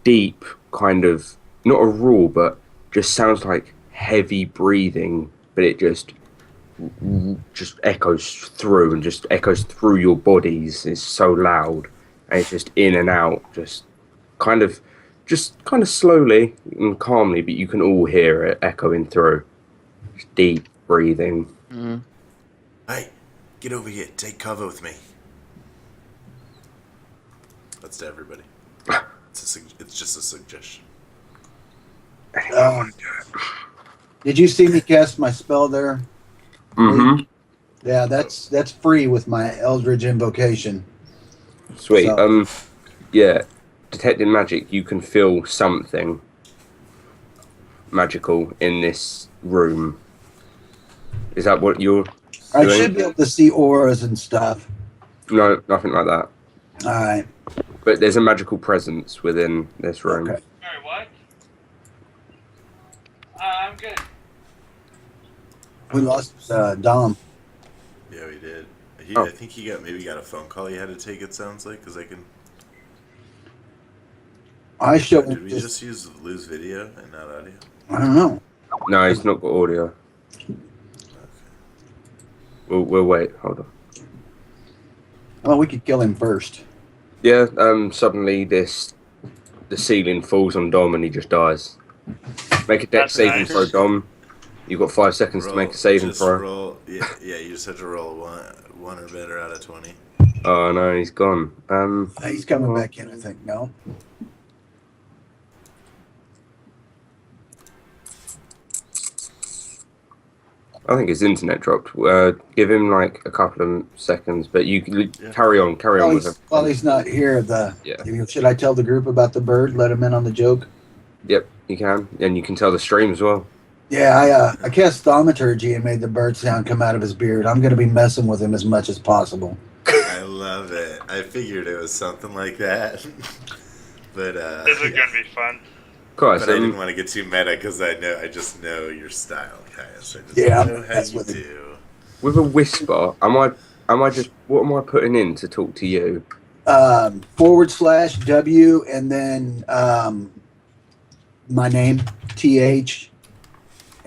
deep kind of, not a roar, but just sounds like heavy breathing, but it just echoes through and just echoes through your bodies. It's so loud, and it's just in and out, just kind of slowly and calmly, but you can all hear it echoing through. Just deep breathing. Mm. Hey, get over here. Take cover with me. That's to everybody. It's just a suggestion. Did you see me cast my spell there? Mm-hmm. Yeah, that's free with my Eldritch Invocation. Sweet. So- Yeah. Detecting magic, you can feel something magical in this room. Is that what you're I doing? should be able to see auras and stuff. No, nothing like that. All right. But there's a magical presence within this room. Okay. Sorry, what? I'm good. We lost Dom. Yeah, we did. Oh. I think he got a phone call he had to take. It sounds like because I can. I show Did we just lose video and not audio? I don't know. No, he's not got audio. We'll wait. Hold on. Well, we could kill him first. Yeah. Suddenly the ceiling falls on Dom and he just dies. Make a dex That's saving nice. throw, Dom. You've got 5 seconds to make a saving just throw. Roll, yeah, you just have to roll one or better out of 20. Oh no, he's gone. He's coming back in, I think. No. I think his internet dropped. Give him like a couple of seconds, but you can Yeah. carry on with it. While he's not here, should I tell the group about the bird? Let him in on the joke. Yep, you can, and you can tell the stream as well. Yeah, I cast thaumaturgy and made the bird sound come out of his beard. I'm going to be messing with him as much as possible. I love it. I figured it was something like that. But This is gonna be fun. Guys, but I didn't want to get too meta because I just know your style, Caius. I just Yeah, know how that's you what it- do. with a whisper, am I just, what am I putting in to talk to you? /W and then my name, TH.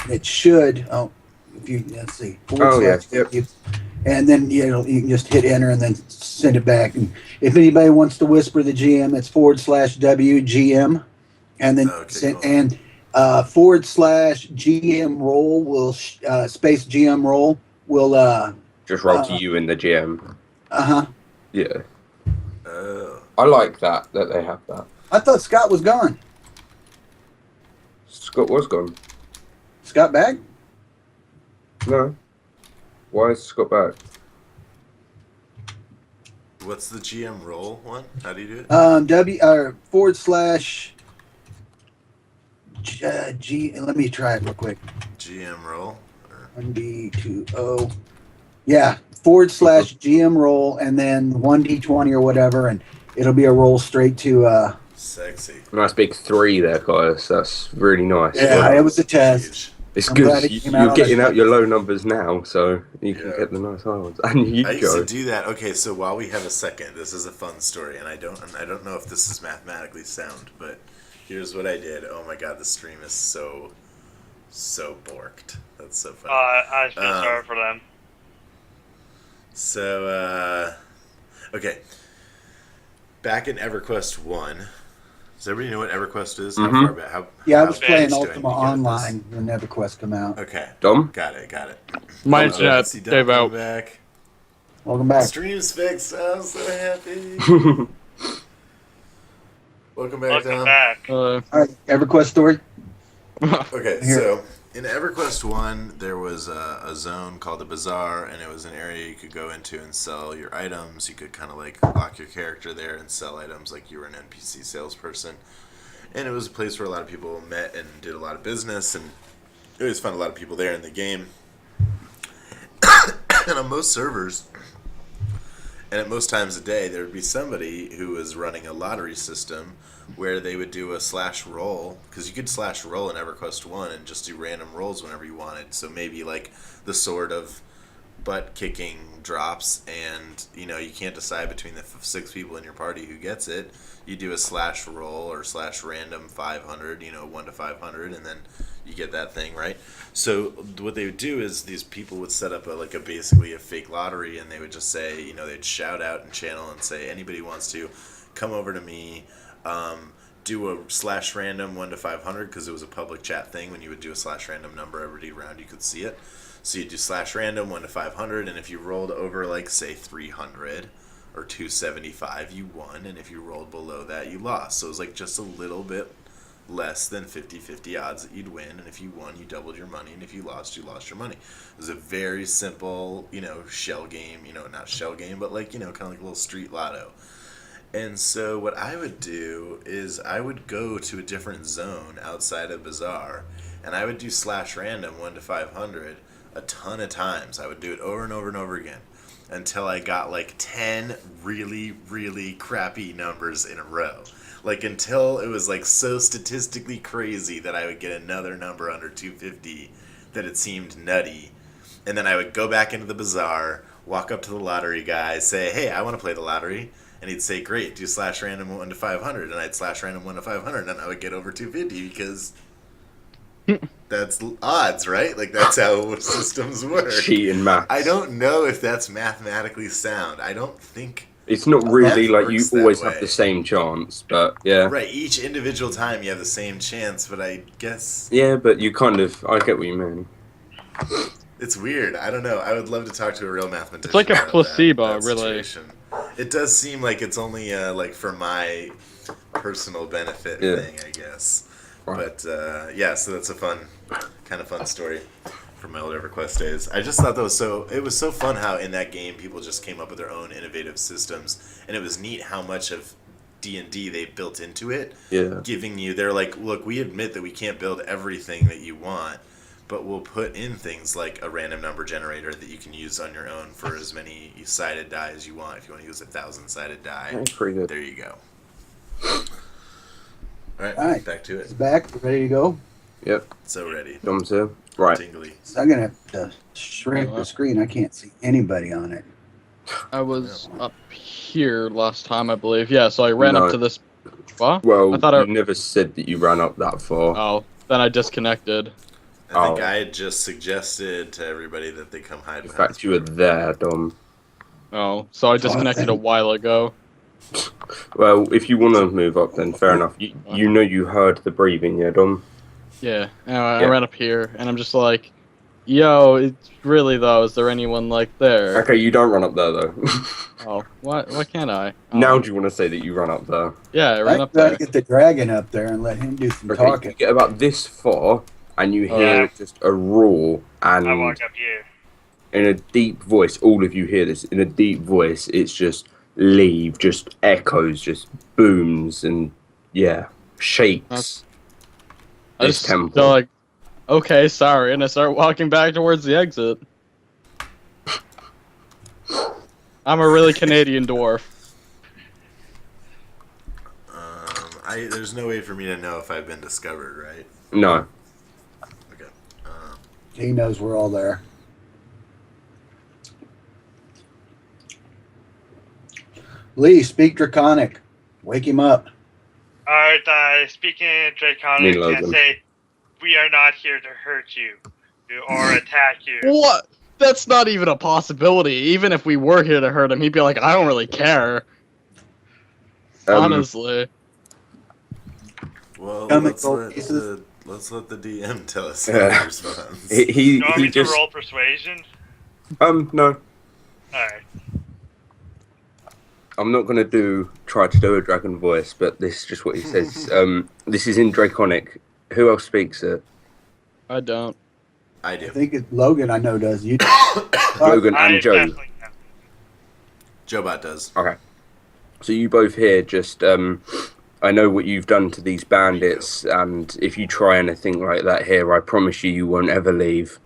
It should, let's see. Yep. And then you can just hit enter and then send it back. And if anybody wants to whisper the GM, it's /WGM, and then Okay, cool. and /GM roll will space GM roll will Just roll to you in the GM. Yeah, Oh. I like that they have that. I thought Scott was gone. Scott was gone. Scott back? No. Why is Scott back? What's the GM roll one? How do you do it? G. Let me try it real quick. GM roll? Or- 1D20. Yeah, /GM roll and then 1D20 or whatever, and it'll be a roll straight to. Sexy. Nice big 3 there, guys. That's really nice. Yeah, it was a test. Huge. It's I'm glad good. it came You're out getting like out your low numbers now, so you can Yeah. get the nice high ones. And you I used go. to do that. Okay, so while we have a second, this is a fun story, and I don't know if this is mathematically sound, but here's what I did. Oh my god, the stream is so borked. That's so funny. I feel Um, sorry for them. So, okay. Back in EverQuest 1, does everybody know what EverQuest is? Mhm. How far back? How, Yeah, I how was big playing do I need Ultima to get at Online when EverQuest come out. this? Okay, Dom? got it. My Oh, internet see Doug gave coming out. back. Welcome back. Stream's fixed. I'm so happy. Welcome back, Welcome Dom. back. All right, EverQuest story. Okay, Here. so in EverQuest 1, there was a zone called the Bazaar, and it was an area you could go into and sell your items. You could kind of like lock your character there and sell items like you were an NPC salesperson. And it was a place where a lot of people met and did a lot of business, and you always found a lot of people there in the game. And on most servers, And at most times a day, there would be somebody who was running a lottery system where they would do a slash roll, because you could slash roll in EverQuest 1 and just do random rolls whenever you wanted. So maybe like the sword of butt kicking drops, and you can't decide between the 6 people in your party who gets it. You do a slash roll or slash random 500, 1 to 500, and then you get that thing, right? So what they would do is these people would set up basically a fake lottery, and they would just say, they'd shout out and channel and say, anybody who wants to come over to me, do a slash random 1 to 500, because it was a public chat thing. When you would do a slash random number, everybody around you could see it. So you do slash random 1 to 500, and if you rolled over say 300 or 275, you won, and if you rolled below that, you lost. So it was just a little bit less than 50-50 odds that you'd win, and if you won, you doubled your money, and if you lost your money. It was a very simple, shell game, not shell game, but kind of like a little street lotto. And so what I would do is I would go to a different zone outside of Bazaar, and I would do slash random 1 to 500 a ton of times. I would do it over and over and over again until I got 10 really, really crappy numbers in a row. Until it was so statistically crazy that I would get another number under 250 that it seemed nutty. And then I would go back into the Bazaar, walk up to the lottery guy, say, hey, I want to play the lottery. And he'd say, great, do slash random 1 to 500. And I'd slash random 1 to 500, and I would get over 250 because that's odds, right? That's how systems work. Cheating maths. I don't know if that's mathematically sound. I don't think it's not really math you works always that way. have the same chance, but yeah. Right, each individual time you have the same chance, but I guess Yeah, but you I get what you mean. it's weird. I don't know. I would love to talk to a real mathematician. It's like a about placebo, that really. situation. It does seem like it's only for my personal benefit thing, I guess. Right. But yeah, so that's a kind of fun story from my old EverQuest days. I just thought it was so fun how in that game people just came up with their own innovative systems, and it was neat how much of D&D they built into it. Yeah. Giving you, they're like, look, we admit that we can't build everything that you want, but we'll put in things like a random number generator that you can use on your own for as many sided die as you want. If you want to use 1,000-sided die, That's pretty good. there you go. All Alright. Back to It's it. back. Ready to go? Yep. So ready. Dom's here. Right. Tingly. So I'm going to have to shrink the screen. I can't see anybody on it. I was up here last time, I believe. Yeah, so I ran No. up to this. What? Well, I thought you never said that you ran up that far. Oh, then I disconnected. I think Oh. I had just suggested to everybody that they come hide In behind fact, you were there, Dom. Oh, so I disconnected a while ago. Well, if you want to move up, then fair enough. You know you heard the breathing, yeah, Dom? Yeah, I Yeah. ran up here, and I'm just like, yo, it's really though, is there anyone there? Okay, you don't run up there, though. Oh, why can't I? Oh. Now do you want to say that you run up there? Yeah, I ran I up gotta there. get the dragon up there and let him do some Okay, you talking. get about this far, and you Oh, hear yeah. just a roar, and I walk up here. in a deep voice, all of you hear this, in a deep voice, it's just leave, just echoes, just booms, and yeah, shakes. I this just temple. go like, okay, sorry, and I start walking back towards the exit. I'm a really Canadian dwarf. There's no way for me to know if I've been discovered, right? No. Okay. He knows we're all there. Lee, speak Draconic. Wake him up. Alright, speaking Me, Draconic, Logan. can say, we are not here to hurt you or attack you. What? That's not even a possibility. Even if we were here to hurt him, he'd be like, I don't really care. Honestly. Well, Come let's and go let, pieces. let's let the DM tell us Yeah. how he responds. He You want me just to roll persuasion? no. Alright. I'm not gonna try to do a dragon voice, but this is just what he says. This is in Draconic. Who else speaks it? I don't. I I do. think it's Logan I know does. You Logan I and Joe. definitely know. Job0t does. Okay. So you both here just I know what you've done to these bandits, and if you try anything like that here, I promise you won't ever leave.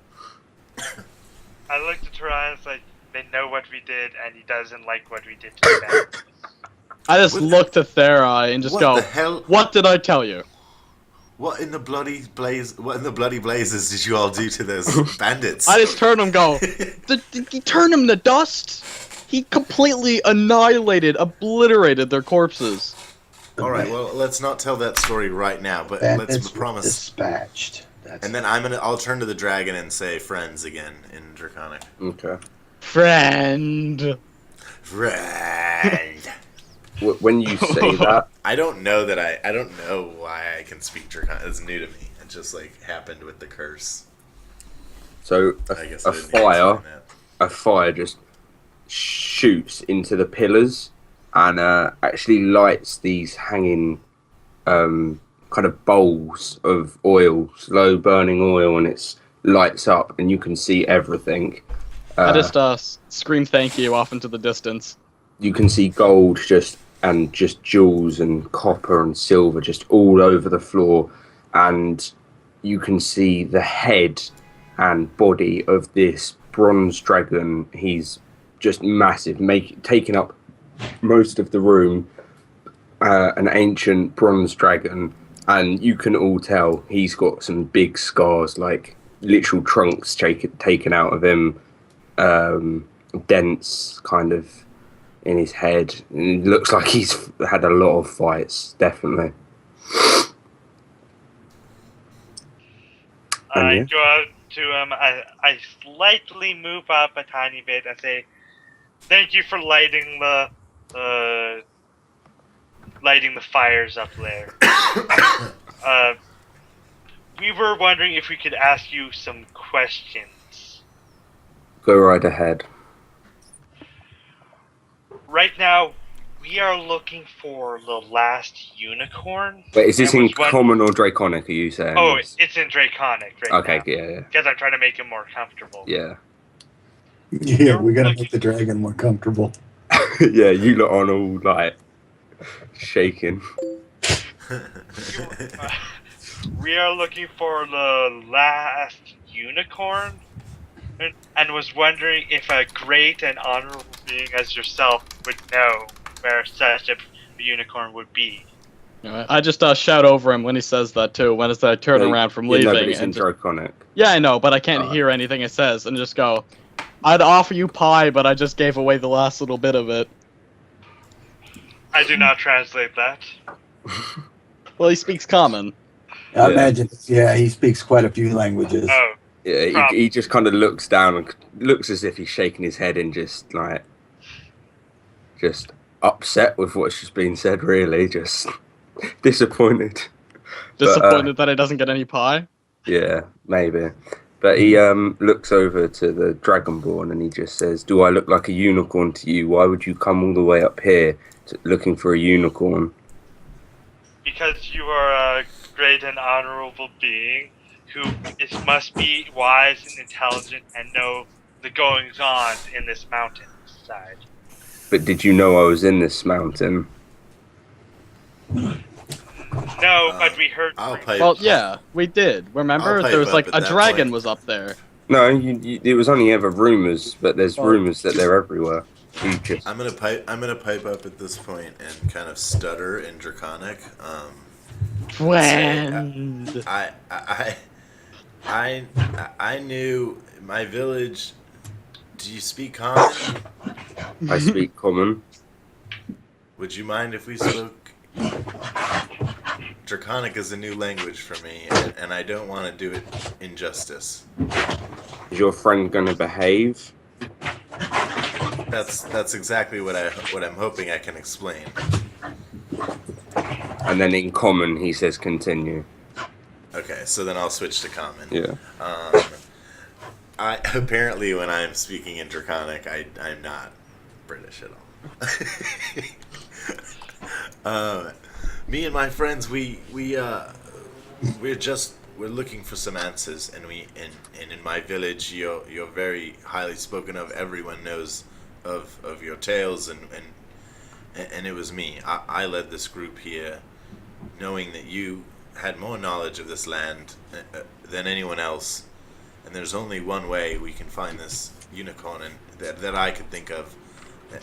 I looked at her and was like, They know what we did, and he doesn't like what we did to the bandits. I just look to Therai and just What go, the hell? "What did I tell you?" What in the bloody blazes did you all do to those bandits? I just turn him, and go, "Did he turn him to dust? He completely annihilated, obliterated their corpses." All right, well, let's not tell that story right now, but Bandits let's were promise. dispatched. That's And then I'll turn to the dragon and say friends again in Draconic. Okay. Friend. Friend. When you say that, I don't know why I can speak Draconic. It's new to me. It just like happened with the curse. so I guess a I didn't even fire, explain that. a fire just shoots into the pillars and actually lights these hanging kind of bowls of oil, slow burning oil, and it lights up and you can see everything. I just scream thank you off into the distance. You can see gold just jewels and copper and silver just all over the floor, and you can see the head and body of this bronze dragon. He's just massive, taking up most of the room. An ancient bronze dragon, and you can all tell he's got some big scars, like literal trunks taken out of him, dents kind of in his head. And it looks like he's had a lot of fights, definitely. I go out to him. I slightly move up a tiny bit and say, "Thank you for lighting the fires up there. We were wondering if we could ask you some questions. Go right ahead. Right now, we are looking for the last unicorn." Wait, is this And in which one- common or draconic, are you saying? Oh, it's in Draconic right okay, now. yeah. Because I'm trying to make him more comfortable. Yeah. Yeah, we gotta make the dragon more comfortable. Yeah, you lot on all, like, shaking. We are looking for the last unicorn, and was wondering if a great and honorable being as yourself would know where such a unicorn would be. I just shout over him when he says that too. When I turn around from leaving. No, but it's in and just- draconic. yeah, I know, but I can't hear anything it says, and just go, "I'd offer you pie, but I just gave away the last little bit of it." I do not translate that. Well, he speaks common. I imagine, he speaks quite a few languages. Oh, Yeah, he just kind of looks down and looks as if he's shaking his head and just upset with what's just been said, really. Just disappointed. Disappointed that he doesn't get any pie. Yeah, maybe. But he looks over to the Dragonborn and he just says, "Do I look like a unicorn to you? Why would you come all the way up here looking for a unicorn?" because you are a great and honorable being who must be wise and intelligent and know the goings-on in this mountainside. But did you know I was in this mountain? No, but we heard. I'll pay. Well, yeah, we did. Remember, I'll pipe there was up like at a that dragon point. was up there. No, it was only ever rumors, but there's rumors that they're everywhere. You just... I'm gonna pipe up at this point and kind of stutter in Draconic. Friend. I knew my village. Do you speak common? I speak common. Would you mind if we spoke? Draconic is a new language for me, and I don't want to do it injustice. Is your friend going to behave? That's exactly what I'm hoping I can explain. And then in common, he says continue. Okay, so then I'll switch to common. Yeah. I apparently when I'm speaking in Draconic, I'm not British at all. Me and my friends, we're looking for some answers, and in my village, you're very highly spoken of. Everyone knows of your tales, and it was me. I led this group here, knowing that you had more knowledge of this land than anyone else. And there's only one way we can find this unicorn and that I could think of,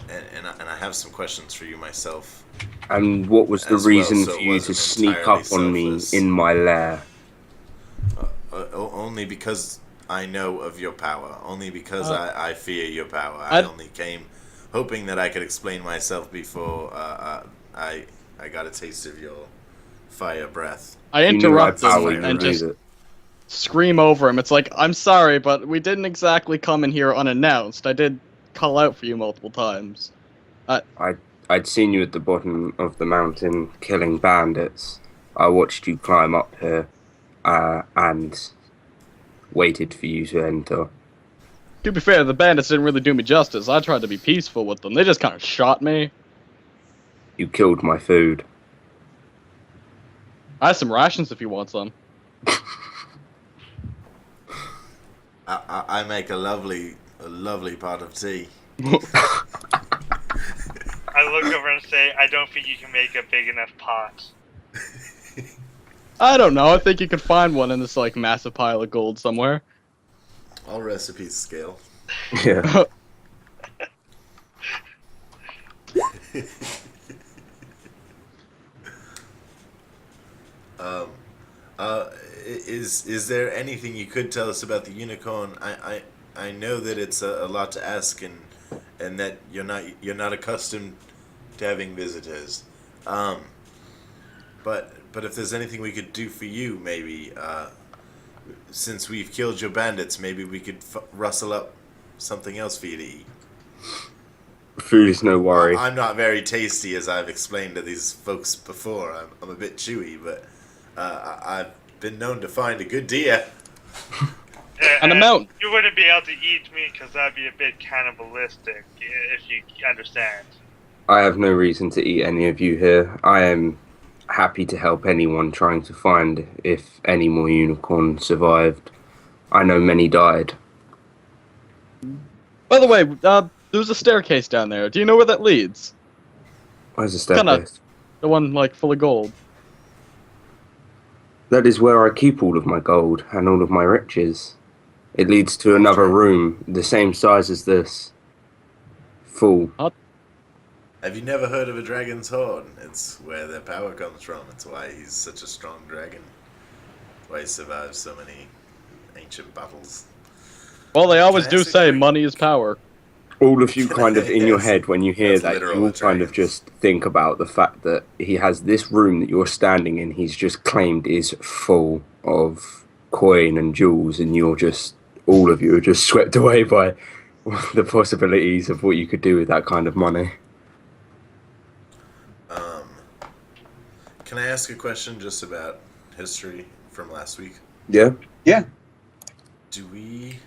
and I have some questions for you myself. And what was the As well, reason so for it you to wasn't sneak entirely up on me selfless. in my lair? Only because I know of your power. Only because I fear your power. I I'd- only came hoping that I could explain myself before I got a taste of your fire breath. I You knew my interrupt him power, you and knew just that. scream over him. It's like, I'm sorry, but we didn't exactly come in here unannounced. I did call out for you multiple times. I'd seen you at the bottom of the mountain killing bandits. I watched you climb up here, and waited for you to enter. To be fair, the bandits didn't really do me justice. I tried to be peaceful with them. They just kind of shot me. You killed my food. I have some rations if you want some. I make a lovely pot of tea. I look over and say, I don't think you can make a big enough pot. I don't know. I think you could find one in this like massive pile of gold somewhere. All recipes scale. Yeah. Is there anything you could tell us about the unicorn? I know that it's a lot to ask, and that you're not accustomed to having visitors. But if there's anything we could do for you, maybe since we've killed your bandits, maybe we could rustle up something else for you to eat. Food is no worry. I'm not very tasty, as I've explained to these folks before. I'm a bit chewy, but I've been known to find a good deer. And a mountain. You wouldn't be able to eat me because that'd be a bit cannibalistic, if you understand. I have no reason to eat any of you here. I am happy to help anyone trying to find if any more unicorns survived. I know many died. By the way, there's a staircase down there. Do you know where that leads? Where's the staircase? The one like full of gold. That is where I keep all of my gold and all of my riches. It leads to another room, the same size as this. Full. Have you never heard of a dragon's horn? It's where their power comes from. It's why he's such a strong dragon. Why he survived so many ancient battles. Well, they always Can I do ask a say quick- money is power. All of you kind of in your head when you hear That's that, literal you all with kind of dragons. just think about the fact that he has this room that you're standing in, he's just claimed is full of coin and jewels, and you're just, all of you are just swept away by the possibilities of what you could do with that kind of money. Can I ask a question just about history from last week? Yeah? Yeah. Do we...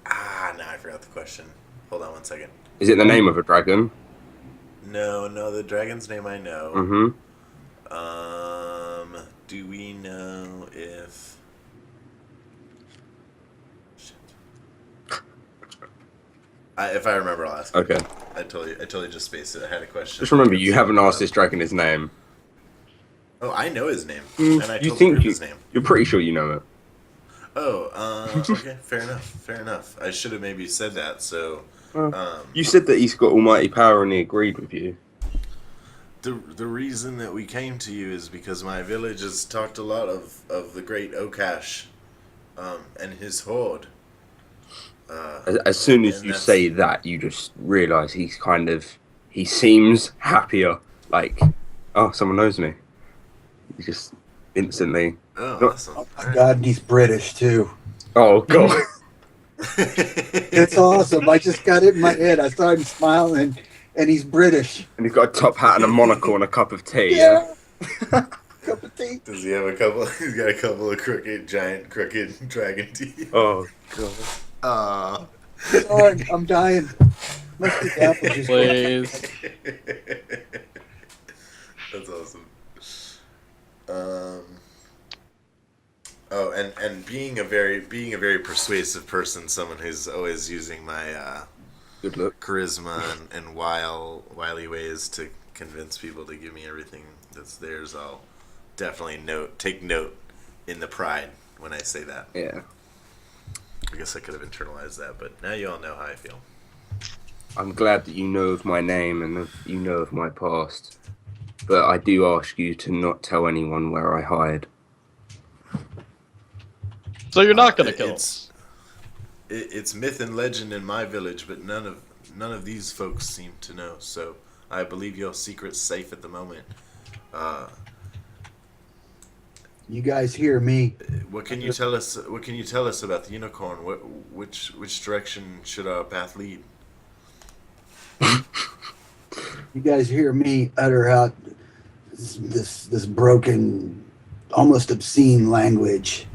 now I forgot the question. Hold on one second. Is it the name of a dragon? No, the dragon's name I know. Mm-hmm. Do we know if... Shit. If I remember, I'll ask. Okay. I totally just spaced it. I had a question. Just remember, you haven't asked this dragon his name. Oh, I know his name. And I You told the think group you... his name. You're pretty sure you know it. Oh, okay, fair enough. I should have maybe said that, so... You said that he's got almighty power and he agreed with you. The reason that we came to you is because my village has talked a lot of the great Okash, and his horde. As soon as and you that's- say that, you just realise he seems happier. Like, oh, someone knows me. He just instantly... Oh, No. awesome. Oh my God, and he's British too. Oh, God. It's awesome. I just got it in my head. I saw him smiling, and he's British. And he's got a top hat and a monocle and a cup of tea. Yeah. Cup of tea. Does he have a couple? He's got a couple of giant crooked dragon teeth. Oh, God. Sorry, I'm dying. Must be the apple juice. Please. That's awesome. Oh, and being a very persuasive person, someone who's always using my Good look. charisma and wily ways to convince people to give me everything that's theirs, I'll definitely take note in the pride when I say that. Yeah. I guess I could have internalized that, but now you all know how I feel. I'm glad that you know of my name and that you know of my past. But I do ask you to not tell anyone where I hide. So you're not gonna kill us. It's myth and legend in my village, but none of these folks seem to know. So I believe your secret's safe at the moment. You guys hear me? What can you tell us? What can you tell us about the unicorn? Which direction should our path lead? You guys hear me utter out this broken, almost obscene language,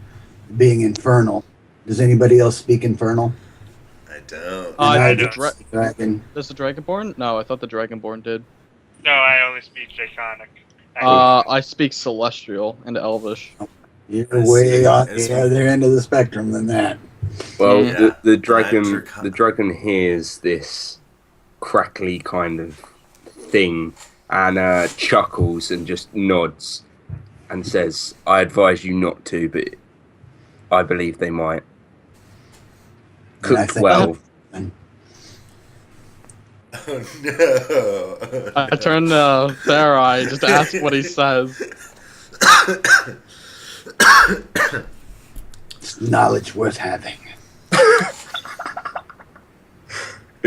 being infernal. Does anybody else speak infernal? I don't. I The don't. Dragon. Does the Dragonborn? No, I thought the Dragonborn did. No, I only speak Draconic. I speak Celestial and Elvish. You're I way see. on It's- the other end of the spectrum than that. Well, Yeah. the I'm dragon, Draconic. the dragon hears this crackly kind of thing and chuckles and just nods and says, "I advise you not to, but I believe they might." And I Cooked think- well. Oh no! I turn to Sarai just to ask what he says. It's knowledge worth having. Have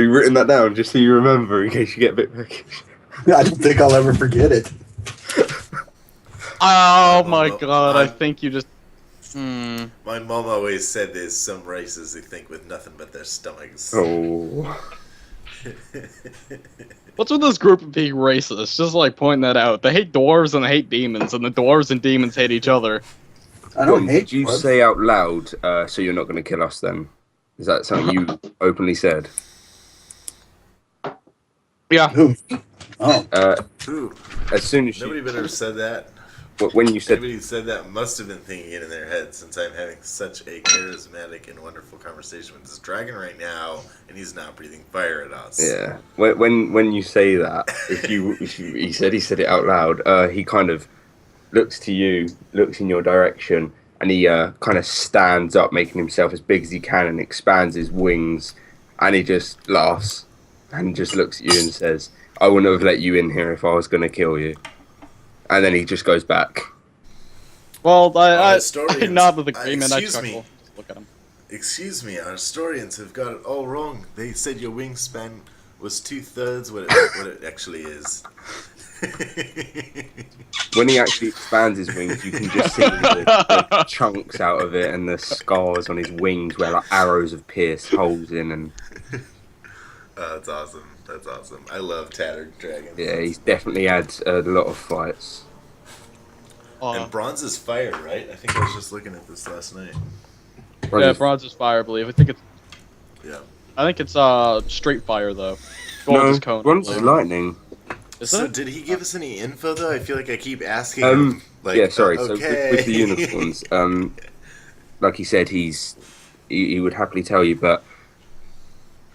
you written that down just so you remember in case you get a bit peckish? I don't think I'll ever forget it. Oh my well, god, I I'm- think you just. My mom always said there's some races who think with nothing but their stomachs. Oh. What's with this group of being racist? Just like pointing that out. They hate dwarves and they hate demons, and the dwarves and demons hate each other. I don't hate Did you dwarves. say out loud, so you're not going to kill us then? Is that something you openly said? Yeah. Who? Oh, Ooh, As soon as nobody you, better have said that. when you said, Anybody who said that must have been thinking it in their head, since I'm having such a charismatic and wonderful conversation with this dragon right now, and he's not breathing fire at us. yeah, when you say that, if you he said it out loud, he kind of looks to you, looks in your direction, and he kind of stands up, making himself as big as he can, and expands his wings, and he just laughs and just looks at you and says, "I wouldn't have let you in here if I was going to kill you." And then he just goes back. Well, I historians- nod with agreement. I excuse me. chuckle. Just look at him. Excuse me, our historians have got it all wrong. They said your wingspan was 2/3 what it actually is. When he actually expands his wings, you can just see the chunks out of it and the scars on his wings where like arrows have pierced holes in. And That's awesome. That's awesome. I love tattered dragons. yeah, he's definitely had a lot of fights. And bronze is fire, right? I think I was just looking at this last night. Yeah, bronze is fire, I believe. Yeah. I think it's straight fire though. Gold No, is cone. I bronze is believe. lightning. Is So it? did he give us any info though? I feel like I keep asking him. Like, Yeah, sorry. So okay. with the unicorns, like he said, he would happily tell you, but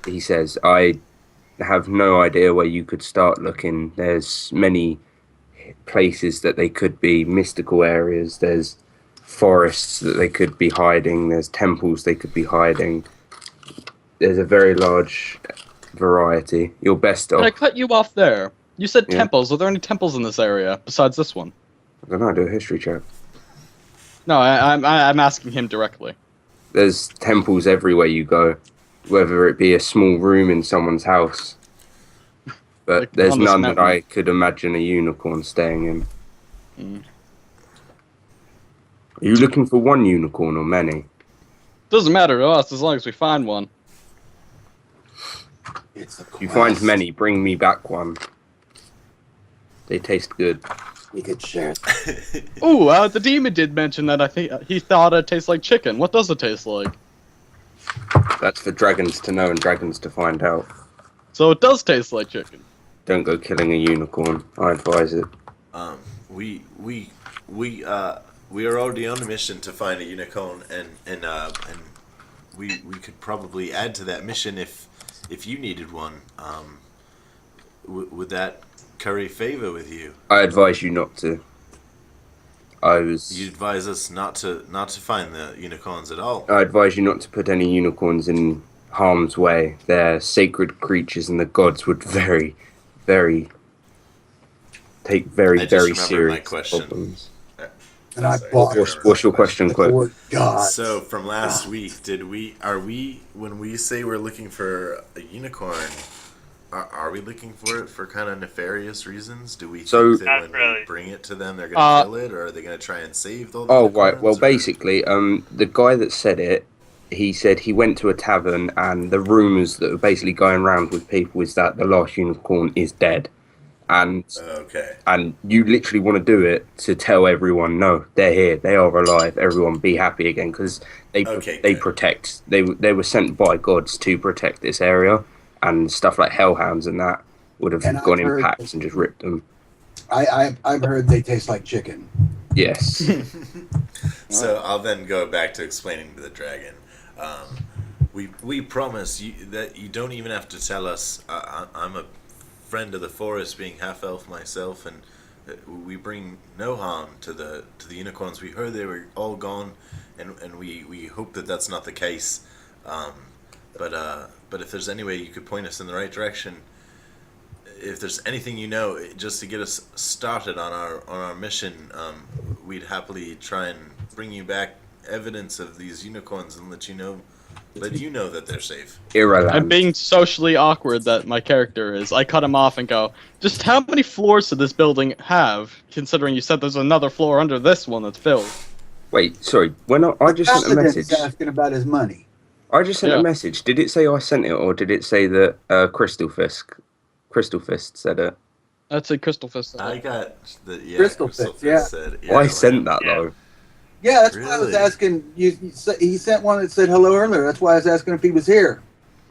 he says, "I have no idea where you could start looking. There's many places that they could be, mystical areas. There's forests that they could be hiding. There's temples they could be hiding. There's a very large variety. You're best Can I off. cut you off there? You said Yeah. temples. Are there any temples in this area besides this one? I don't know. Do a history check. No, I'm asking him directly. There's temples everywhere you go, whether it be a small room in someone's house. But Like there's on this none that mountain. I could imagine a unicorn staying in. Mm. Are you looking for one unicorn or many? Doesn't matter to us as long as we find one. it's a If you find quest. many, bring me back one. They taste good. We could share. Ooh, the demon did mention that I think he thought it tastes like chicken. What does it taste like? That's for dragons to know and dragons to find out. So it does taste like chicken. Don't go killing a unicorn. I advise it. We are already on a mission to find a unicorn, and we could probably add to that mission if you needed one. Would that curry favor with you? I advise you not to. You advise us not to find the unicorns at all. I advise you not to put any unicorns in harm's way. They're sacred creatures, and the gods would take very I just remembered serious my question. problems. And I Sorry. bought What's your question, the Cliff? word God. So from last week, when we say we're looking for a unicorn, are we looking for it for kind of nefarious reasons? Do we think that Not when really. we bring it to them, they're going to kill it, or are they going to try and save all the Oh, unicorns? right. Well, or- basically, the guy that said it, he said he went to a tavern, and the rumours that are basically going around with people is that the last unicorn is dead. And Okay. and you literally want to do it to tell everyone, no, they're here, they are alive, everyone be happy again, because they Okay, protect, they were sent by gods to protect this area, and stuff like hellhounds and that would have And I've gone in heard- packs and just ripped them. I've heard they taste like chicken. Yes. So I'll then go back to explaining to the dragon. We promise you that you don't even have to tell us. I'm a friend of the forest, being half elf myself, and we bring no harm to the unicorns. We heard they were all gone, and we hope that that's not the case. But if there's any way you could point us in the right direction, if there's anything you know, just to get us started on our mission, we'd happily try and bring you back evidence of these unicorns and let you know that they're safe. Iraland. I'm being socially awkward that my character is. I cut him off and go, just how many floors does this building have, considering you said there's another floor under this one that's filled? Wait, sorry. When I just sent a Paladin message. is asking about his money. I just sent Yeah. a message. Did it say I sent it, or did it say that Crystal Fist said it? That's a Crystal Fist. I got the Crystal Fist, yeah. said, I sent that Yeah. though. Yeah, that's why I was Really? asking. He sent one that said hello earlier. That's why I was asking if he was here.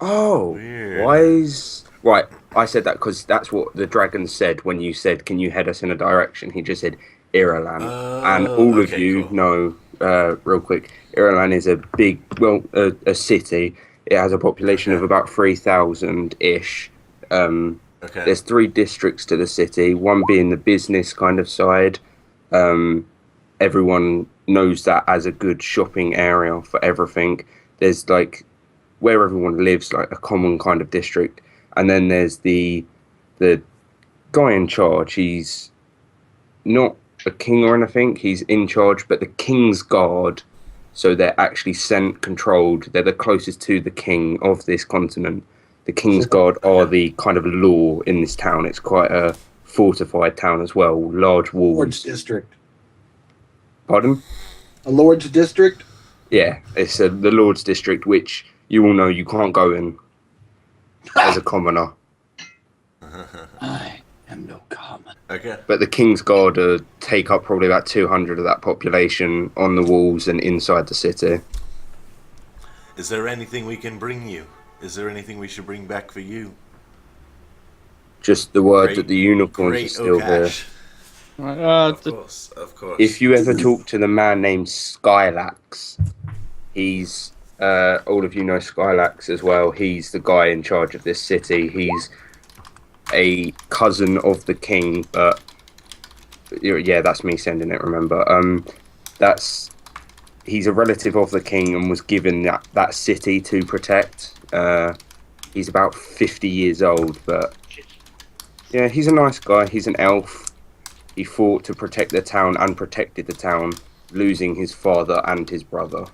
Oh, Weird. why is right? I said that because that's what the dragon said when you said, "Can you head us in a direction?" He just said Iraland, and all of okay, you cool. know, real quick, Iraland is a big, a city. It has a population of about 3,000 ish. Okay. There's 3 districts to the city, one being the business kind of side. Everyone knows that as a good shopping area for everything. There's like where everyone lives, like a common kind of district. And then there's the guy in charge. He's not a king or anything. He's in charge, but the king's guard. So they're actually controlled. They're the closest to the king of this continent. The King's Guard are the kind of law in this town. It's quite a fortified town as well. Large Lord's walls. district. Pardon? A Lord's district. Yeah, it's the Lord's district, which you all know you can't go in as a commoner. I am no common. Okay. But the King's Guard take up probably about 200 of that population on the walls and inside the city. Is there anything we can bring you? Is there anything we should bring back for you? Just the word Great- that the unicorns are Great still here. Okash. Of course. If you ever talk to the man named Skylax, he's all of you know Skylax as well. He's the guy in charge of this city. He's a cousin of the king, but yeah, that's me sending it. Remember, he's a relative of the king and was given that city to protect. He's about 50 years old, but yeah, he's a nice guy. He's an elf. He fought to protect the town and protected the town, losing his father and his brother.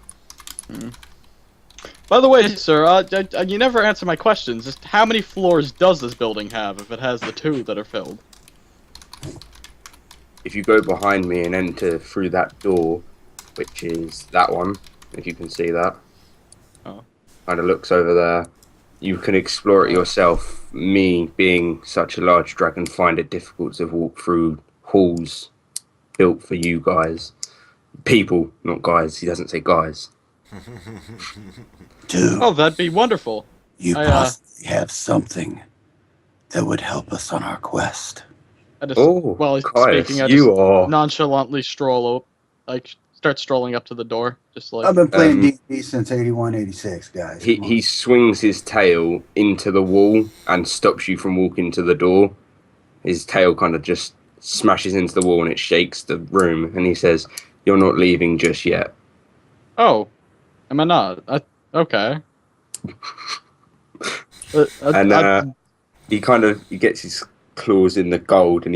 By the way, sir, you never answer my questions. Just how many floors does this building have if it has the 2 that are filled? If you go behind me and enter through that door, which is that one, if you can see that. Oh. Kind of looks over there. You can explore it yourself. Me, being such a large dragon, find it difficult to walk through halls built for you guys. People, not guys. He doesn't say guys. Dude, Oh, that'd be wonderful. you I, possibly have something that would help us on our quest. I just, Oh, while he's Caius, speaking, I you just are... nonchalantly start strolling up to the door, just like. I've been playing Um, D&D since 81, 86, guys. He Come on. he swings his tail into the wall and stops you from walking to the door. His tail kind of just smashes into the wall and it shakes the room. And he says, "You're not leaving just yet." Oh, am I not? Okay. And he gets his claws in the gold and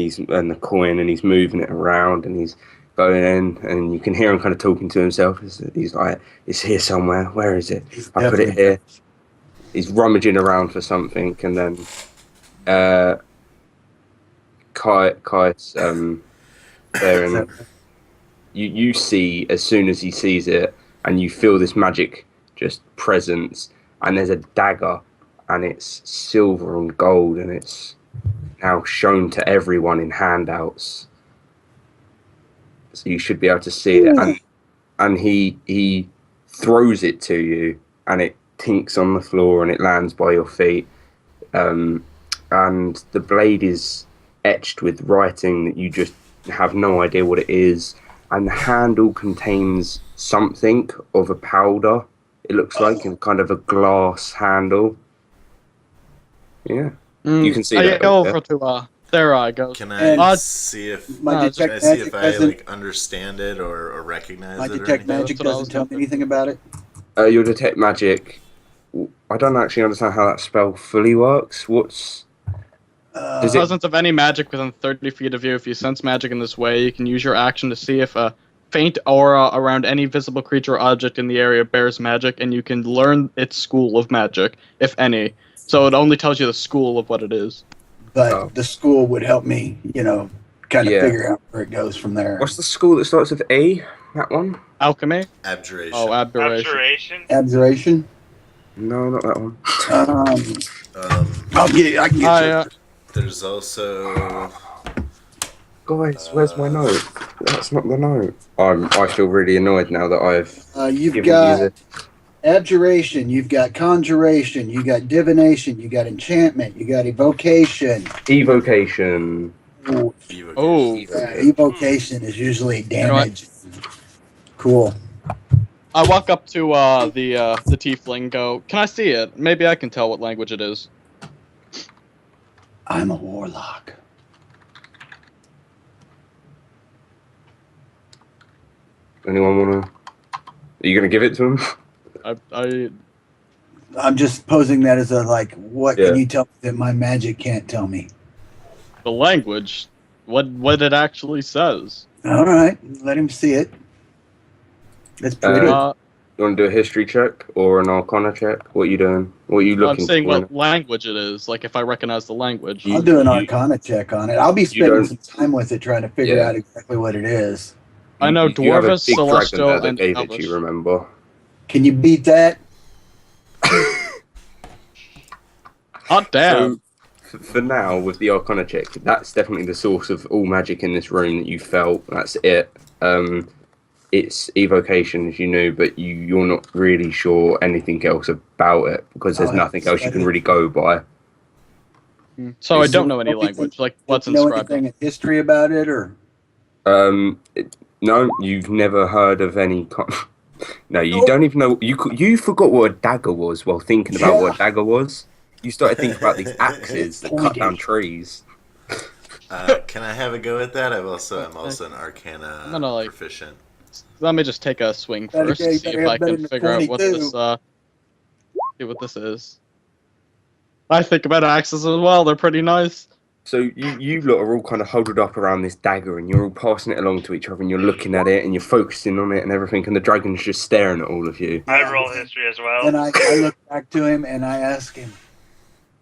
the coin, and he's moving it around, and he's going in, and you can hear him kind of talking to himself. He's like, "It's here somewhere. Where is it? I put it here." He's rummaging around for something, and then Kai's there, and you see as soon as he sees it, and you feel this magic just presence, and there's a dagger, and it's silver and gold, and it's now shown to everyone in handouts, so you should be able to see it. And he throws it to you, and it tinks on the floor, and it lands by your feet. And the blade is etched with writing that you just have no idea what it is. And the handle contains something of a powder. It looks like in kind of a glass handle. Yeah. You can see I that. go over to there I go. Can I And see if my detect magic I doesn't. like understand it or recognize My it? detect or anything? magic That's what I was doesn't tell me thinking. anything about it. Your detect magic. I don't actually understand how that spell fully works. Does it- Presence of any magic within 30 feet of you. If you sense magic in this way, you can use your action to see if a faint aura around any visible creature or object in the area bears magic, and you can learn its school of magic, if any. So it only tells you the school of what it is. But the school would help me, kind of Yeah. figure out where it goes from there. What's the school that starts with A? That one? Alchemy? Abjuration. Oh, aberration. Abjuration. Abjuration. No, not that one. I can get you. There's also Guys, where's my note? That's not the note. I feel really annoyed now that I've You've given got you the... abjuration, you've got conjuration, you got divination, you got enchantment, you got evocation. Evocation. Ooh, evocation. Oh. evocation is usually damage. Cool. I walk up to the tiefling and go, "Can I see it? Maybe I can tell what language it is." I'm a warlock. Anyone wanna... Are you gonna give it to him? I'm just posing that as what Yeah. can you tell me that my magic can't tell me? The language, what it actually says. All right, let him see it. That's pretty. You want to do a history check or an arcana check? What are you doing? What are you I'm looking saying for? what language it is, like if I recognize the language. I'll do an arcana check on it. I'll be spending don't- some time with it trying to figure Yeah. out exactly what it is. I know You have a Dwarvish, big dragon Celestial, there that and gave it Elvish. to you, remember? Can you beat that? Hot damn. So, for now, with the arcana check, that's definitely the source of all magic in this room that you felt. That's it. It's evocation, as you knew, but you're not really sure anything else about it because there's Oh, nothing else you study can it. really go by. So I Is don't there know any language, like what's Do you know inscribed. anything in history about it, or No, you've never heard of any. No, you Nope. don't even know. You forgot what a dagger was while thinking about what a dagger was. You started thinking about these axes that cut down trees. Can I have a go at that? I'm also an Arcana I'm gonna, proficient. Let me just take a swing Better first get- to see better if I have better can than figure out what 22. this see what this is. I think about axes as well, they're pretty nice. So you lot are all kind of huddled up around this dagger, and you're all passing it along to each other, and you're looking at it, and you're focusing on it, and everything, and the dragon's just staring at all of you. I roll history as well. and I look back to him and I ask him,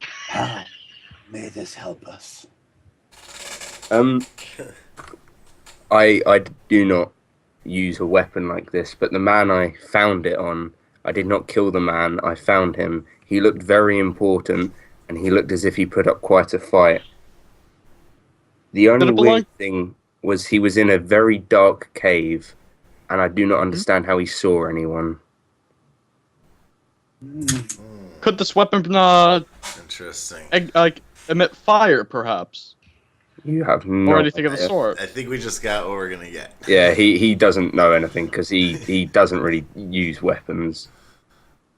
"How may this help us?" I do not use a weapon like this, but the man I found it on, I did not kill the man. I found him. He looked very important, and he looked as if he put up quite a fight. The only it belong- weird thing was he was in a very dark cave, and I do not understand how he saw anyone. Could this weapon Interesting. emit fire, perhaps? You have no Or anything of the idea. sort? I think we just got what we're gonna get. Yeah, he doesn't know anything because he doesn't really use weapons.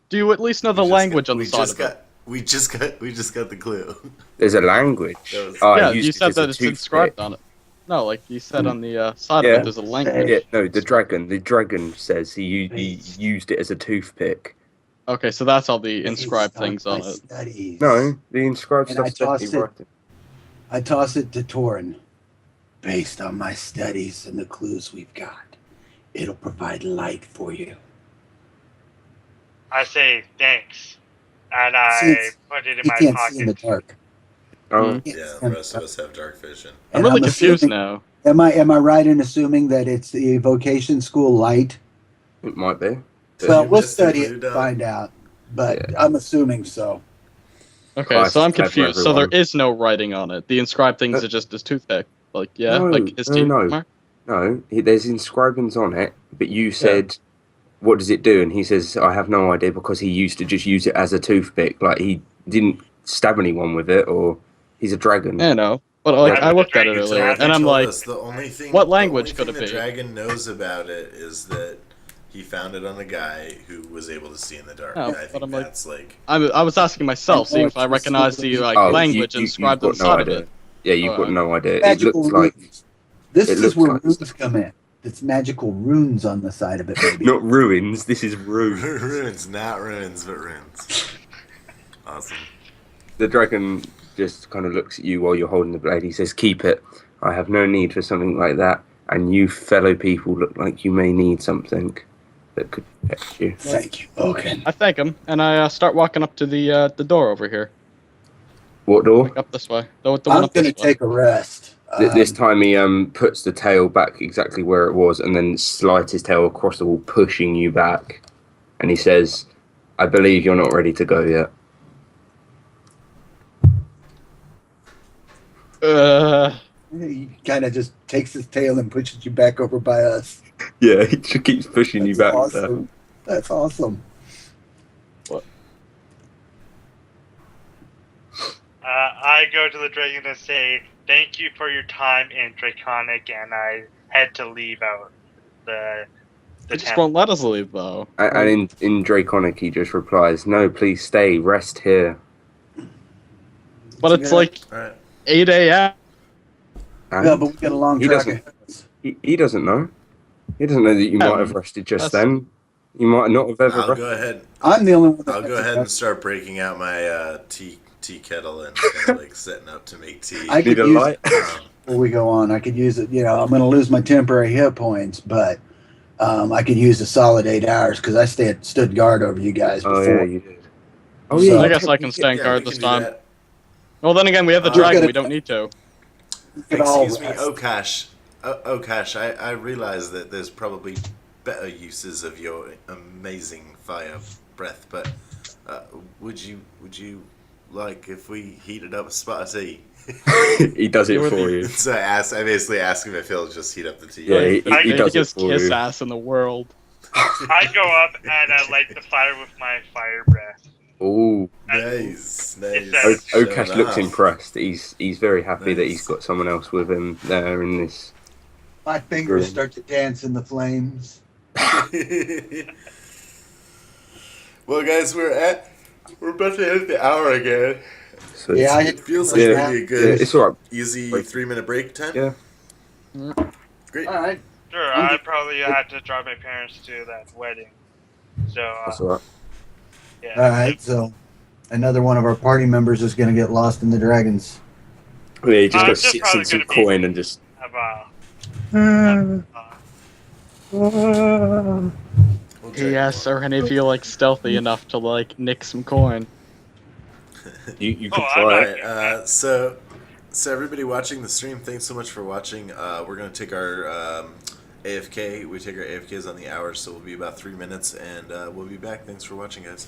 Do you at least know the language on the side of it? We just got the clue. There's a language. That was- Oh, I Yeah, used you it said as a that it's toothpick. inscribed on it. No, like you said on the side of Yeah. it, there's a language. Yeah, no, the dragon. The dragon says he used it as a toothpick. Okay, so that's all the inscribed Based on things on my it. Studies. No, the inscribed And I stuff's definitely tossed it. right. I toss it to Torin. Based on my studies and the clues we've got, it'll provide light for you. I say thanks, and I Since put it in he my can't see in the pocket. dark. Oh, He can't Yeah, see the in the rest of dark. us have dark vision. I'm And really confused assuming, now. am I right in assuming that it's the vocation school light? it might be. Did Well, you we'll miss the study clue, it and Dom? find out. But Yeah. I'm assuming so. Okay, Christ, so I'm clever, confused. So there everyone. is no writing on it. The inscribed things No. are just his toothpick. Like, yeah, No, like his no, teeth no. mark? No, there's inscriptions on it, but you said, "What does it do?" And he says, "I have no idea," because he used to just use it as a toothpick. Like he didn't stab anyone with it, or he's a dragon. I know. But Yeah. like, I That's looked what at it the He earlier, dragon and I'm told like, us the only thing. what the language only could thing it the be? dragon knows about it is that he found it on a guy who was able to see in the dark. Oh, And I but think I'm like- that's like. I was asking myself, I seeing know if I it's recognize the super- like Oh, language you've inscribed on got the no side of idea. it. Yeah, you've got Alright. no idea. It Magical looks like runes. This it is looks where like- runes come in. It's magical runes on the side of it, maybe. not ruins. This is runes. Ruins, not ruins, but ruins. Awesome. The dragon just kind of looks at you while you're holding the blade. He says, "Keep it. I have no need for something like that. And you fellow people look like you may need something that could protect you." Thank you, Logan. I thank him, and I start walking up to the door over here. What door? Like up this way. The one I'm up going this to way. take a rest. This time he puts the tail back exactly where it was and then slides his tail across the wall, pushing you back. And he says, "I believe you're not ready to go yet." He kind of just takes his tail and pushes you back over by us. Yeah, he just keeps pushing you That's back. awesome. That's awesome. I go to the dragon and say thank you for your time in Draconic, and I head to leave out the They just temple. won't let us leave, though. And in Draconic, he just replies, "No, please stay. Rest here." But it's Yeah. like Alright. 8 a.m. And Yeah, but we got a long he track doesn't- ahead of us. he doesn't know. He doesn't know that you might have rested just then. You might not have ever I'll rested. go ahead. I'm the only one that I'll go has ahead to and start breaking out my tea kettle and kind of like setting up to make tea. I could Need a use light? it before we go on. I could use it. You know, I'm going to lose my temporary hit points, but I could use a solid 8 hours because I stood guard over you guys Oh before. yeah, you did. Oh So- yeah, I you guess can- I can stand Yeah, guard we this can do time. that. Well, then again, we have the We've dragon. gotta- We don't need to. We could all Excuse me, rest. Okash. Okash, I realize that there's probably better uses of your amazing fire breath, but would you like if we heated up a spot of tea? he does it for you. So I basically ask him if he'll just heat up the tea. Yeah, he The does it biggest for kiss you. ass in the world. I go up and I light the fire with my fire breath. Oh, Nice, nice. It's Okash Showing looks off. impressed. He's very happy that Nice. he's got someone else with him there in this. My fingers start to dance in the flames. Well, guys, we're about to hit the hour again. So Yeah, I It hit feels like Yeah, maybe a yeah, good, it's all right. easy Break. 3-minute break time. Yeah. Great. All right. Sure, I probably had to drive my parents to that wedding. So, That's all right. yeah. All right. So another one of our party members is going to get lost in the dragons. Yeah, he just I'm goes just sits probably in some gonna be- coin and just. Have, We'll check Yes, more. or any of you like stealthy enough to like nick some coin? You Oh, could I'm try not- it. Alright, so everybody watching the stream, thanks so much for watching. We're gonna take our AFK. We take our AFKs on the hour, so we'll be about 3 minutes, and we'll be back. Thanks for watching, guys.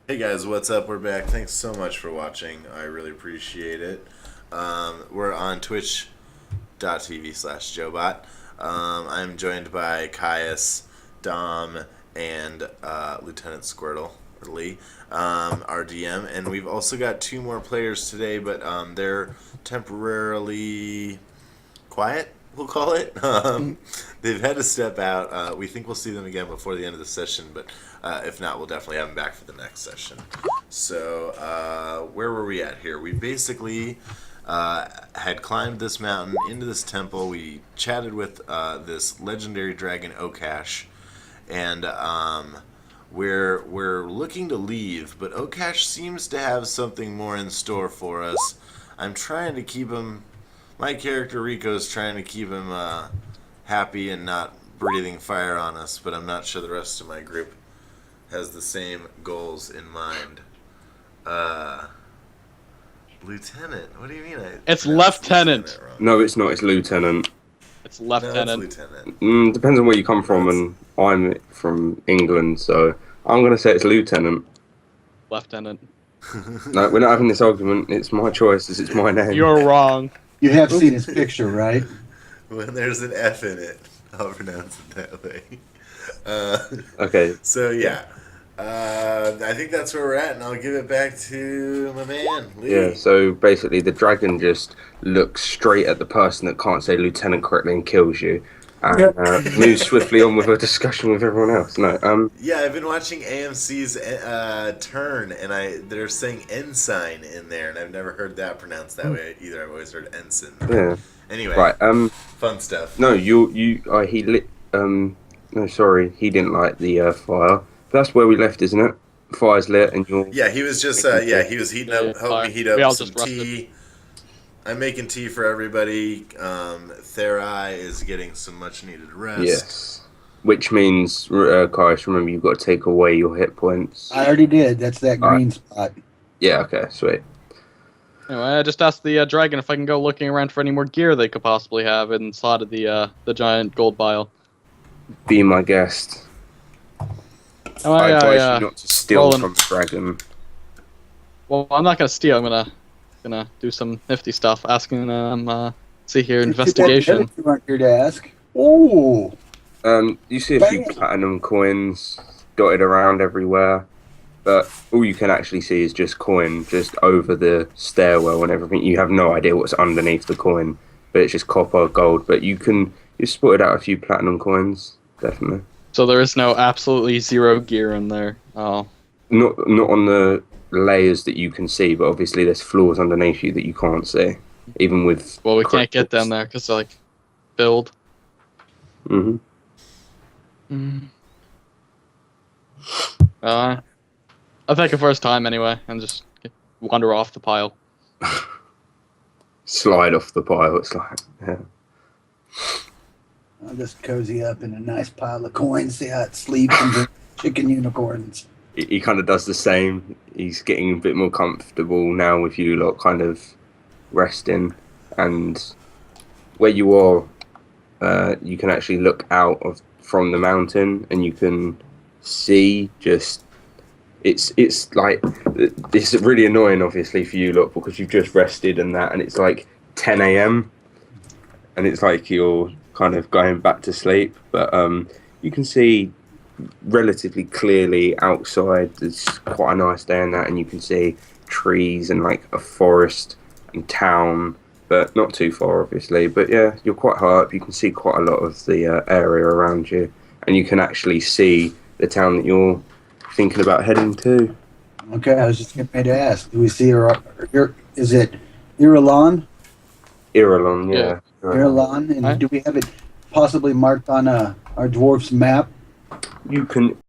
Hey guys, what's up? We're back. Thanks so much for watching. I really appreciate it. We're on twitch.tv/Job0t. I'm joined by Caius, Dom, and Lieutenant Squirtle, or Lee, our DM. And we've also got 2 more players today, but they're temporarily quiet, we'll call it. They've had to step out. We think we'll see them again before the end of the session, but if not, we'll definitely have them back for the next session. So, where were we at here? We basically had climbed this mountain into this temple. We chatted with this legendary dragon Okash, and we're looking to leave, but Okash seems to have something more in store for us. I'm trying to keep him... My character Rico's trying to keep him happy and not breathing fire on us, but I'm not sure the rest of my group has the same goals in mind. Lieutenant? What do you mean? It's Lieutenant. Wrong? No, it's not. It's Lieutenant. It's No, Lieutenant. it's Lieutenant. Depends on where you come from, and I'm from England, so I'm going to say it's Lieutenant. Lieutenant. No, we're not having this argument. It's my choice. It's my name. You're wrong. You have seen his picture, right? When there's an F in it, I'll pronounce it that way. Okay. So, yeah. I think that's where we're at, and I'll give it back to my man, Lee. Yeah, so basically the dragon just looks straight at the person that can't say Lieutenant correctly and kills you, and moves swiftly on with a discussion with everyone else. No, Yeah, I've been watching AMC's Turn, and they're saying ensign in there, and I've never heard that pronounced that way either. I've always heard ensign. yeah. Anyway, Right, fun stuff. no, he lit, no, sorry, he didn't light the fire. That's where we left, isn't it? Fire's lit, and you're... Yeah, he was just, he was heating up, helping me heat We all up some just rested. tea. I'm making tea for everybody. Therai is getting some much-needed rest. Yes. Which means, Kaius, remember, you've got to take away your hit points. I already did. That's that green spot. Yeah, okay, sweet. Anyway, I just asked the dragon if I can go looking around for any more gear they could possibly have inside of the giant gold pile. Be my guest. Oh, I yeah, advise yeah. you not to steal Rolling. from the dragon. Well, I'm not gonna steal. I'm gonna do some nifty stuff. Asking see here, investigation. You weren't here to ask. Oh, You see a few Bang. platinum coins dotted around everywhere, but all you can actually see is just coin, just over the stairwell and everything. You have no idea what's underneath the coin, but it's just copper, gold. But you spotted out a few platinum coins, definitely. So there is no absolutely zero gear in there. Oh, Not on the layers that you can see, but obviously there's floors underneath you that you can't see, even with. well, we can't get down there because they're like build. Mm-hmm. I'll take it first time anyway, and just wander off the pile. Slide off the pile. It's like, yeah. I'll just cozy up in a nice pile of coins. See how it sleeps and drink chicken unicorns. He kind of does the same. He's getting a bit more comfortable now with you lot kind of resting, and where you are, you can actually look out from the mountain, and you can see just it's like it's really annoying, obviously, for you lot because you've just rested and it's like 10 a.m. and it's like you're kind of going back to sleep, but you can see relatively clearly outside. It's quite a nice day and that, and you can see trees and like a forest and town, but not too far obviously. But yeah, you're quite high up. You can see quite a lot of the area around you, and you can actually see the town that you're thinking about heading to. Okay, I was just getting ready to ask. Do we see her? Is it Irulan? Irulan, yeah. Yeah. Irulan, and Huh? do we have it possibly marked on our dwarf's map? You can